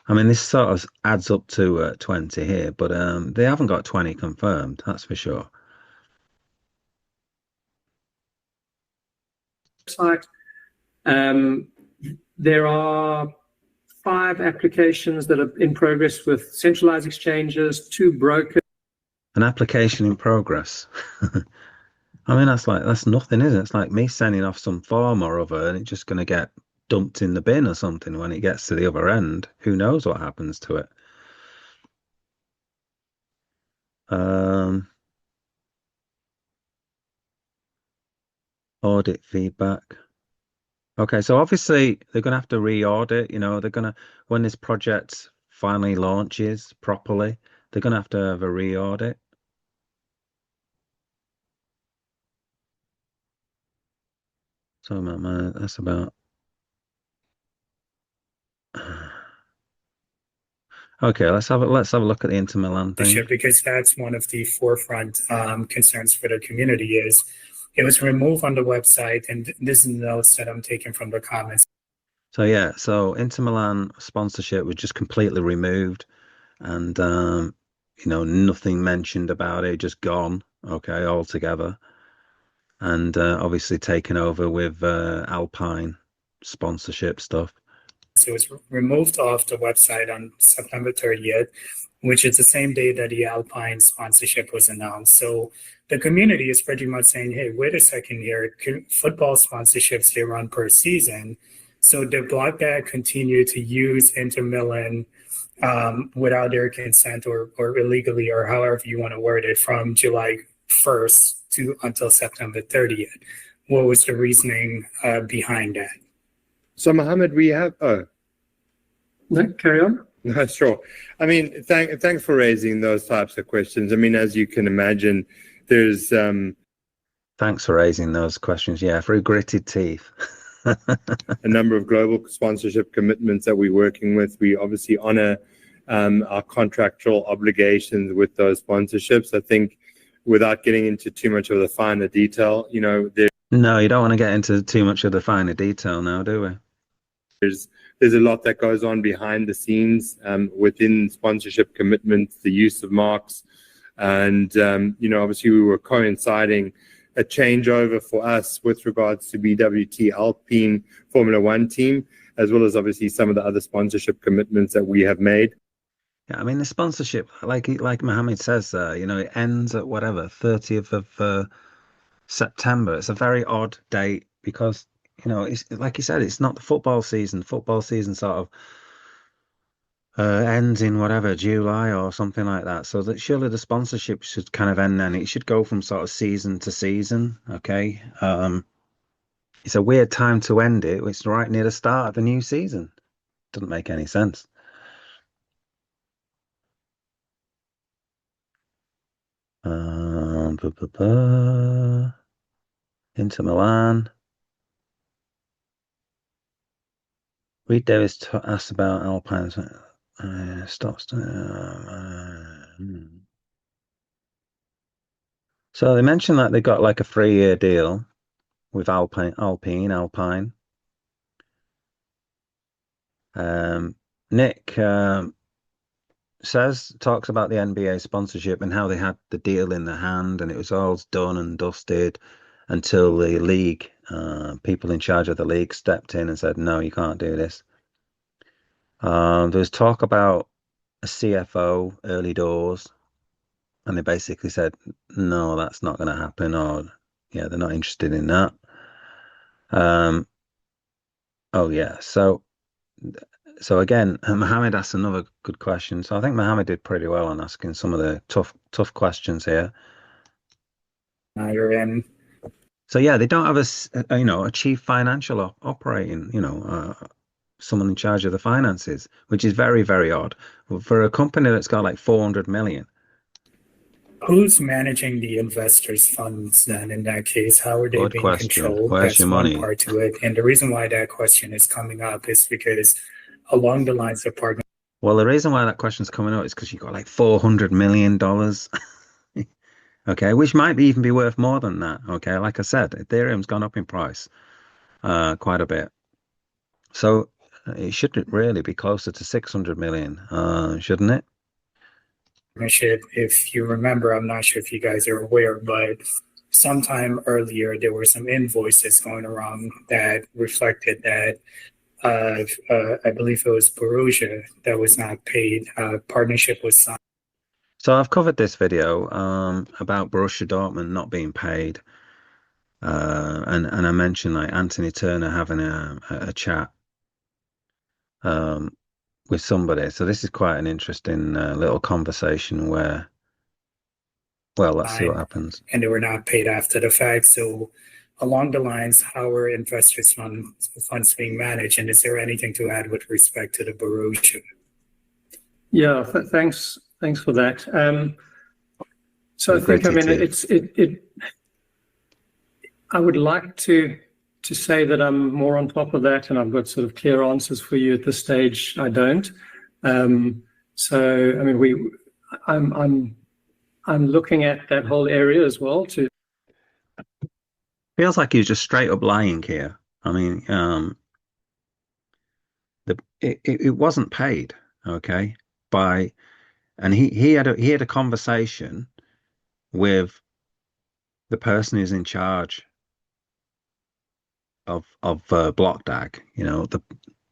I mean, this sort of adds up to 20 here, but they haven't got 20 confirmed. That's for sure. Website. There are 5 applications that are in progress with centralized exchanges, 2 brokers. An application in progress. I mean, that's nothing, is it? It's like me sending off some form or other, and it's just going to get dumped in the bin or something when it gets to the other end. Who knows what happens to it? Audit feedback. Okay, so obviously they're going to have to re-audit. They're going to, when this project finally launches properly, they're going to have a re-audit. So that's about. Okay, let's have a look at the Inter Milan thing. Because that's one of the forefront concerns for the community is it was removed on the website, and this is notes that I'm taking from the comments. So yeah, so Inter Milan sponsorship was just completely removed, and nothing mentioned about it, just gone. Okay, altogether, and obviously taken over with Alpine sponsorship stuff. So it was removed off the website on September 30th, which is the same day that the Alpine sponsorship was announced. So the community is pretty much saying, hey, wait a second here, football sponsorships, they run per season. So did Blockdag continue to use Inter Milan without their consent or illegally, or however you want to word it, from July 1st to until September 30th? What was the reasoning behind that? So, Mohammed, we have. Oh, No, carry on. no, sure. I mean, thanks for raising those types of questions. I mean, as you can imagine, there's. Thanks for raising those questions. Yeah, through gritted teeth. A number of global sponsorship commitments that we're working with. We obviously honor our contractual obligations with those sponsorships. I think without getting into too much of the finer detail, you know, No, you don't want to get into too much of the finer detail now, do we? there's a lot that goes on behind the scenes within sponsorship commitments, the use of marks. And, you know, obviously we were coinciding a changeover for us with regards to BWT Alpine Formula One team, as well as obviously some of the other sponsorship commitments that we have made. Yeah, I mean the sponsorship, like Mohammed says, you know, it ends at whatever 30th of September. It's a very odd date because you know, it's like you said, it's not the football season. Football season sort of ends in whatever July or something like that. So that surely the sponsorship should kind of end then. It should go from sort of season to season. Okay, it's a weird time to end it. It's right near the start of the new season. Doesn't make any sense. Inter Milan. Reed Davis asked about Alpine's stops. So they mentioned that they got like a 3-year deal with Alpine. Nick talks about the NBA sponsorship and how they had the deal in their hand and it was all done and dusted until the league, people in charge of the league stepped in and said, no, you can't do this. There was talk about a CFO early doors, and they basically said, no, that's not going to happen, or yeah, they're not interested in that. Oh yeah, so again, Mohammed asked another good question. So I think Mohammed did pretty well on asking some of the tough questions here. You're in. So yeah, they don't have a chief financial operating, someone in charge of the finances, which is very, very odd for a company that's got like 400 million. Who's managing the investors' funds then in that case? How are they Good being question. controlled? Where's That's your one money? part to it. And the reason why that question is coming up is because along the lines of partner. Well, the reason why that question's coming up is because you've got like $400 million. Okay, which might even be worth more than that. Okay, like I said, Ethereum's gone up in price quite a bit. So it should really be closer to 600 million, shouldn't it? If you remember, I'm not sure if you guys are aware, but sometime earlier there were some invoices going around that reflected that I believe it was Borussia that was not paid. Partnership was signed. So I've covered this video about Borussia Dortmund not being paid, and I mentioned like Anthony Turner having a chat with somebody. So this is quite an interesting little conversation where, well, let's see what happens. And they were not paid after the fact. So along the lines, how are investors' funds being managed? And is there anything to add with respect to the Borussia? Yeah, thanks for that. So I think, I mean, I would like to say that I'm more on top of that and I've got sort of clear answers for you at this stage. I don't. So I mean, I'm looking at that whole area as well. Feels like he's just straight up lying here. I mean, it wasn't paid, okay, and he had a conversation with the person who's in charge of Blockdag. You know,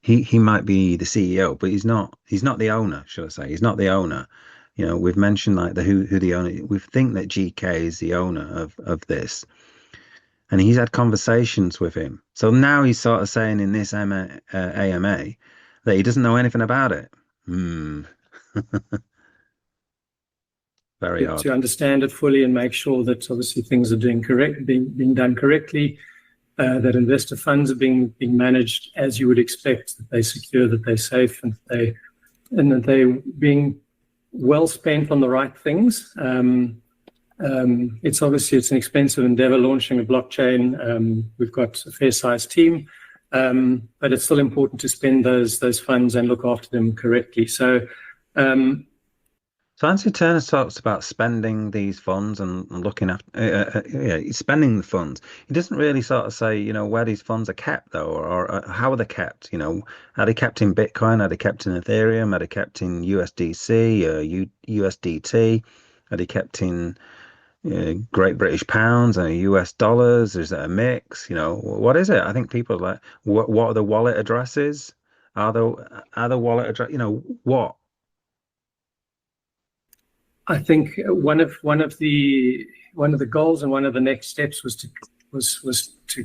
he might be the CEO, but he's not the owner, should I say? He's not the owner. You know, we've mentioned like who the owner. We think that GK is the owner of this. and he's had conversations with him. So now he's sort of saying in this AMA that he doesn't know anything about it. Very odd. To understand it fully and make sure that obviously things are being done correctly, that investor funds are being managed as you would expect, that they're secure, that they're safe, and that they're being well spent on the right things. It's an expensive endeavor launching a blockchain. We've got a fair sized team, but it's still important to spend those funds and look after them correctly. So Anthony Turner talks about spending these funds and looking after, he's spending the funds. He doesn't really sort of say, where these funds are kept though, or how are they kept? Are they kept in Bitcoin? Are they kept in Ethereum? Are they kept in USDC or USDT? Are they kept in Great British pounds and US dollars? Is it a mix? What is it? I think people are like, what are the wallet addresses? Are the wallet address? What? I think one of the goals and one of the next steps was to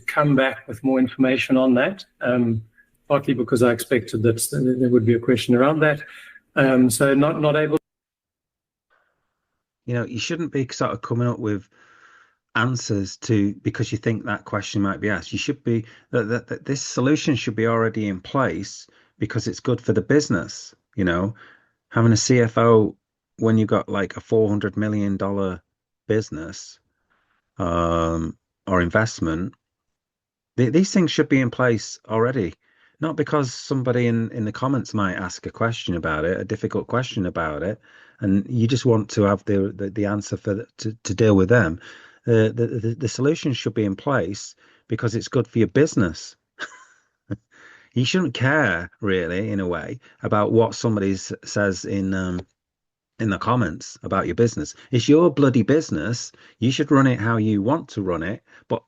come back with more information on that. Partly because I expected that there would be a question around that. So not able. You shouldn't be sort of coming up with answers because you think that question might be asked. You should be that this solution should be already in place because it's good for the business. Having a CFO when you've got like a $400 million business or investment, these things should be in place already. Not because somebody in the comments might ask a question about it, a difficult question about it, and you just want to have the answer to deal with them. The solution should be in place because it's good for your business. You shouldn't care really, in a way, about what somebody says in the comments about your business. It's your bloody business. You should run it how you want to run it. But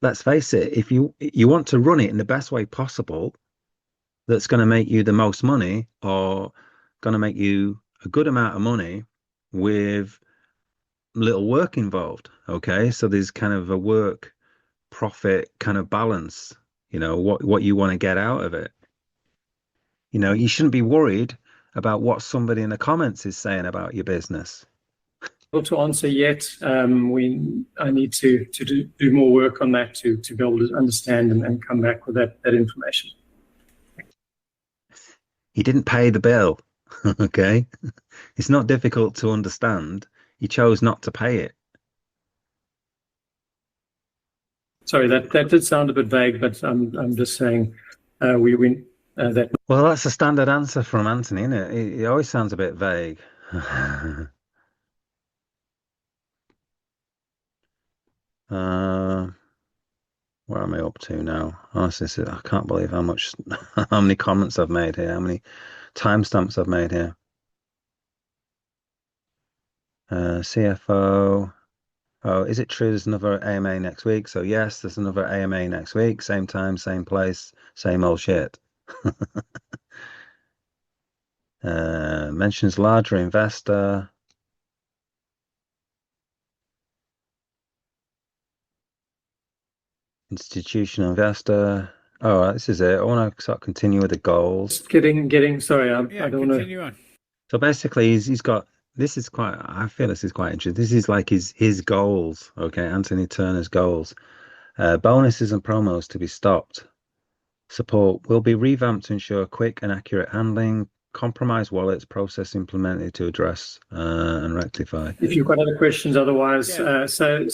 let's face it, if you want to run it in the best way possible, that's going to make you the most money or going to make you a good amount of money with little work involved. Okay, so there's kind of a work profit kind of balance, what you want to get out of it. You shouldn't be worried about what somebody in the comments is saying about your business. To answer yet. I need to do more work on that to be able to understand and come back with that information. He didn't pay the bill. Okay, it's not difficult to understand. He chose not to pay it. Sorry, that did sound a bit vague, but I'm just saying that. Well, that's a standard answer from Anthony, isn't it? It always sounds a bit vague. Where am I up to now? Honestly, I can't believe how many comments I've made here, how many timestamps I've made here. CFO. Oh, is it true there's another AMA next week? So yes, there's another AMA next week. Same time, same place, same old shit. Mentions larger investor. Institutional investor. Oh, this is it. I want to sort of continue with the goals. Getting. Sorry, I don't want to. So basically, he's got. This is quite. I feel this is quite interesting. This is like his goals. Okay, Anthony Turner's goals. Bonuses and promos to be stopped. Support will be revamped to ensure quick and accurate handling. Compromised wallets process implemented to address and rectify. If you've got other questions, otherwise, so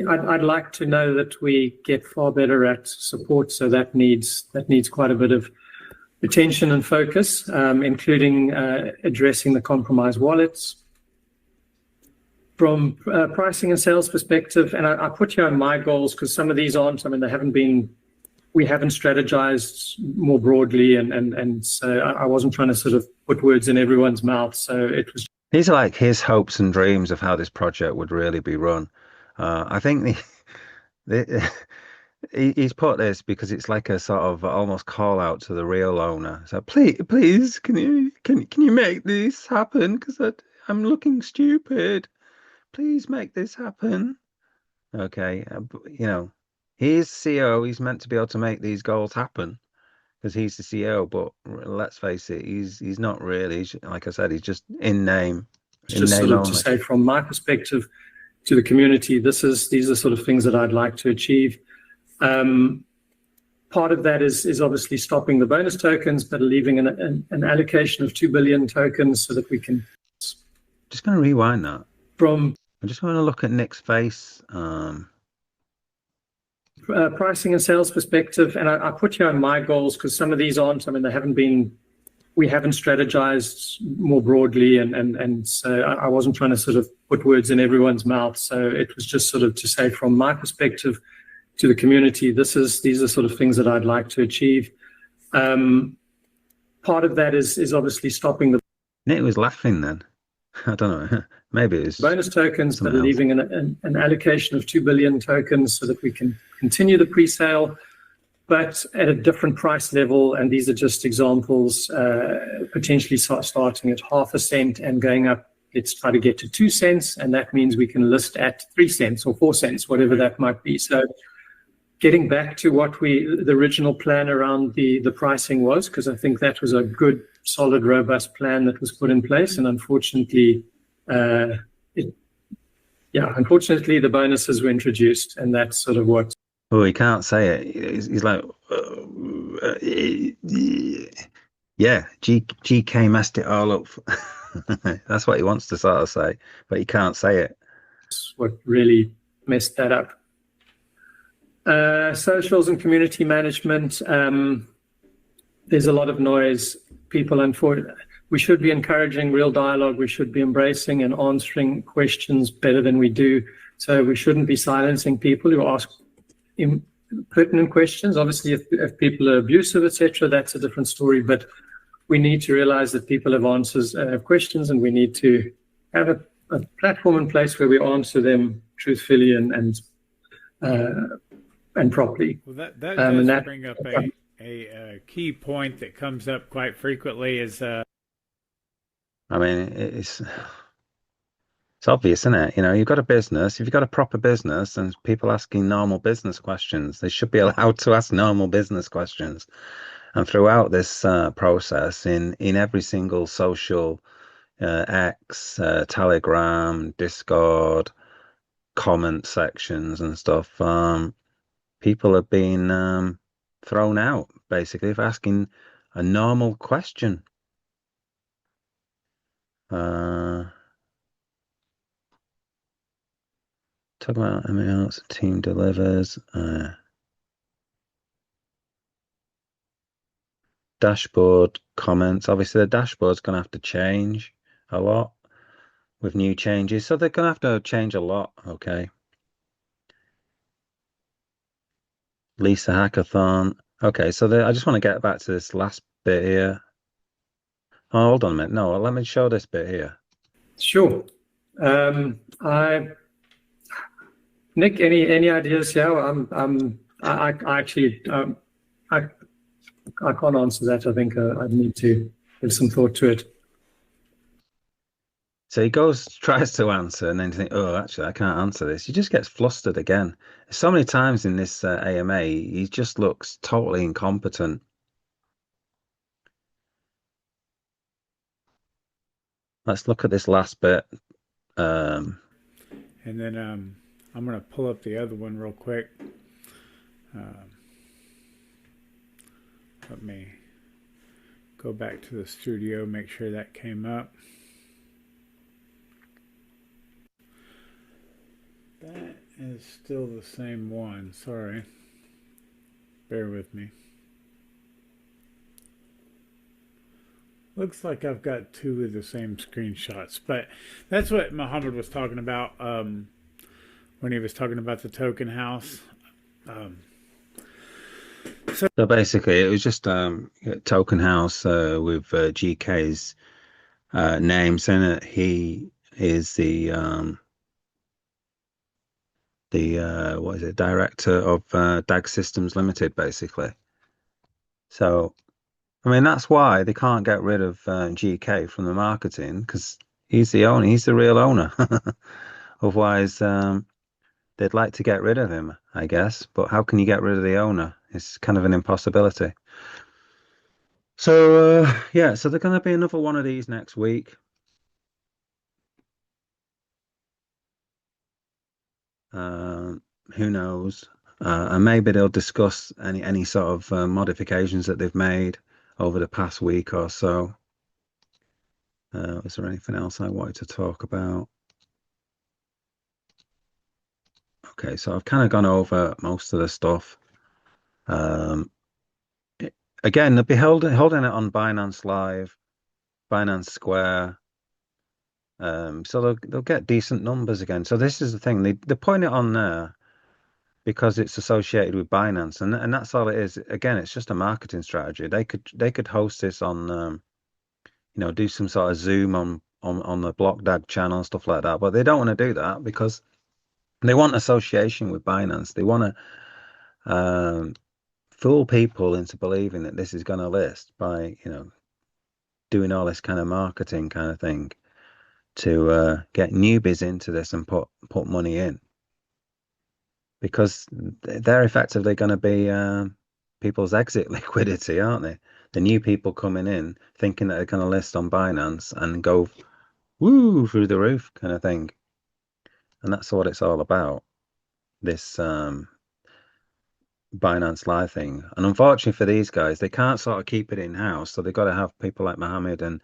I'd like to know that we get far better at support. So that needs quite a bit of attention and focus, including addressing the compromised wallets. From pricing and sales perspective, and I put here on my goals because some of these aren't. I mean, we haven't strategized more broadly, and so I wasn't trying to sort of put words in everyone's mouth. So it was. These are like his hopes and dreams of how this project would really be run. I think he's put this because it's like a sort of almost call out to the real owner. So please, can you make this happen? Because I'm looking stupid. Please make this happen. Okay, He's CEO. He's meant to be able to make these goals happen because he's the CEO. But let's face it, he's not really. Like I said, he's just in name, just sort of only. To say, from my perspective, to the community, these are sort of things that I'd like to achieve. Part of that is obviously stopping the bonus tokens, but leaving an allocation of 2 billion tokens so that we can. Just going to rewind that. I just want to look at Nick's face. Pricing and sales perspective, and I put here on my goals because some of these aren't. I mean, we haven't strategized more broadly, and so I wasn't trying to sort of put words in everyone's mouth. So it was just sort of to say, from my perspective, to the community, these are sort of things that I'd like to achieve. Part of that is obviously stopping the. Nick was laughing then. I don't know. Maybe it's bonus tokens, but leaving an allocation of 2 billion tokens so that we can continue the pre-sale, but at a different price level. And these are just examples, potentially starting at 0.5 cent and going up. Let's try to get to 2 cents. And that means we can list at 3 cents or 4 cents, whatever that might be. So getting back to what the original plan around the pricing was, because I think that was a good, solid, robust plan that was put in place. And unfortunately, unfortunately, the bonuses were introduced, and that's sort of what. Oh, he can't say it. He's like, yeah, GK messed it all up. That's what he wants to sort of say, but he can't say it. That's what really messed that up. Socials and community management. There's a lot of noise. We should be encouraging real dialogue. We should be embracing and answering questions better than we do. So we shouldn't be silencing people who ask pertinent questions. Obviously, if people are abusive, etc., that's a different story. But we need to realize that people have questions, and we need to have a platform in place where we answer them truthfully and properly. Well, that does bring up a key point that comes up quite frequently is. I mean, it's obvious, isn't it? You know, you've got a business. If you've got a proper business and people asking normal business questions, they should be allowed to ask normal business questions. And throughout this process, in every single social X, Telegram, Discord, comment sections and stuff, people have been thrown out basically for asking a normal question. Talk about amounts the team delivers. Dashboard comments. Obviously, the dashboard's going to have to change a lot with new changes. So they're going to have to change a lot. Okay. Lisa Hackathon. Okay, so I just want to get back to this last bit here. Oh, hold on a minute. No, let me show this bit here. Sure. Nick, any ideas here? I can't answer that. I think I need to give some thought to it. So he tries to answer, and then you think, oh, actually, I can't answer this. He just gets flustered again. So many times in this AMA, he just looks totally incompetent. Let's look at this last bit. And then I'm going to pull up the other one real quick. Let me go back to the studio, make sure that came up. That is still the same one. Sorry. Bear with me. Looks like I've got two of the same screenshots, but that's what Muhammad was talking about when he was talking about the token house. So basically, it was just token house with GK's names in it. He is the what is it, director of DAG Systems Limited, basically. So, I mean, that's why they can't get rid of GK from the marketing, because he's the owner, he's the real owner. Otherwise, they'd like to get rid of him, I guess. But how can you get rid of the owner? It's kind of an impossibility. So yeah, so there's going to be another one of these next week. Who knows? And maybe they'll discuss any sort of modifications that they've made over the past week or so. Was there anything else I wanted to talk about? Okay, so I've kind of gone over most of the stuff. Again, they'll be holding it on Binance Live, Binance Square. So they'll get decent numbers again. So this is the thing, they point it on there because it's associated with Binance, and that's all it is. Again, it's just a marketing strategy. They could host this on do some sort of Zoom on the Blockdag channel and stuff like that, but they don't want to do that because they want association with Binance. They want to fool people into believing that this is going to list by doing all this kind of marketing kind of thing to get newbies into this and put money in, because they're effectively going to be people's exit liquidity, aren't they? The new people coming in thinking that they're going to list on Binance and go woo through the roof kind of thing. And that's what it's all about, this Binance Live thing. And unfortunately for these guys, they can't sort of keep it in-house, so they've got to have people like Mohammed and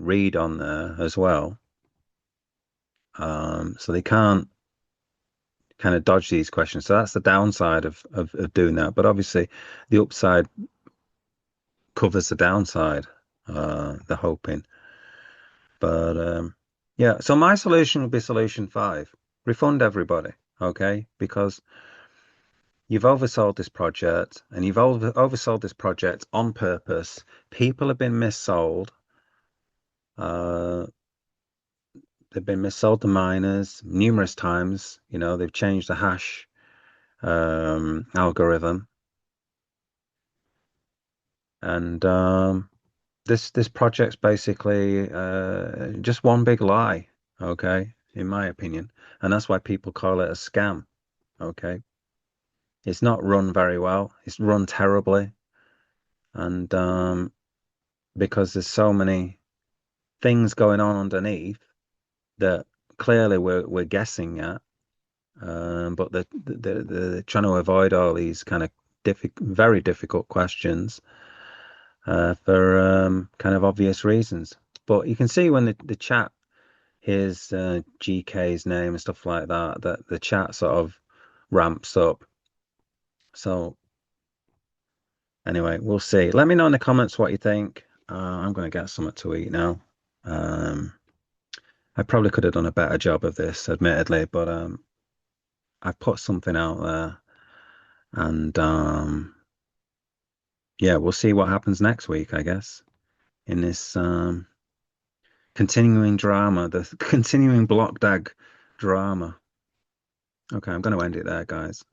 Reed on there as well. So they can't kind of dodge these questions. So that's the downside of doing that. But obviously the upside covers the downside, they're hoping. But yeah, so my solution would be solution 5. Refund everybody, okay? Because you've oversold this project, and you've oversold this project on purpose. People have been missold. They've been missold to miners numerous times. They've changed the hash algorithm, and this project's basically just one big lie, okay, in my opinion, and that's why people call it a scam, okay? It's not run very well. It's run terribly, and because there's so many things going on underneath that clearly we're guessing at, but they're trying to avoid all these kind of very difficult questions for kind of obvious reasons. But you can see when the chat hears GK's name and stuff like that, that the chat sort of ramps up. So anyway, we'll see. Let me know in the comments what you think. I'm going to get something to eat now. I probably could have done a better job of this, admittedly, but I put something out there, and yeah, we'll see what happens next week, I guess, in this continuing drama, the continuing Blockdag drama. Okay, I'm going to end it there, guys.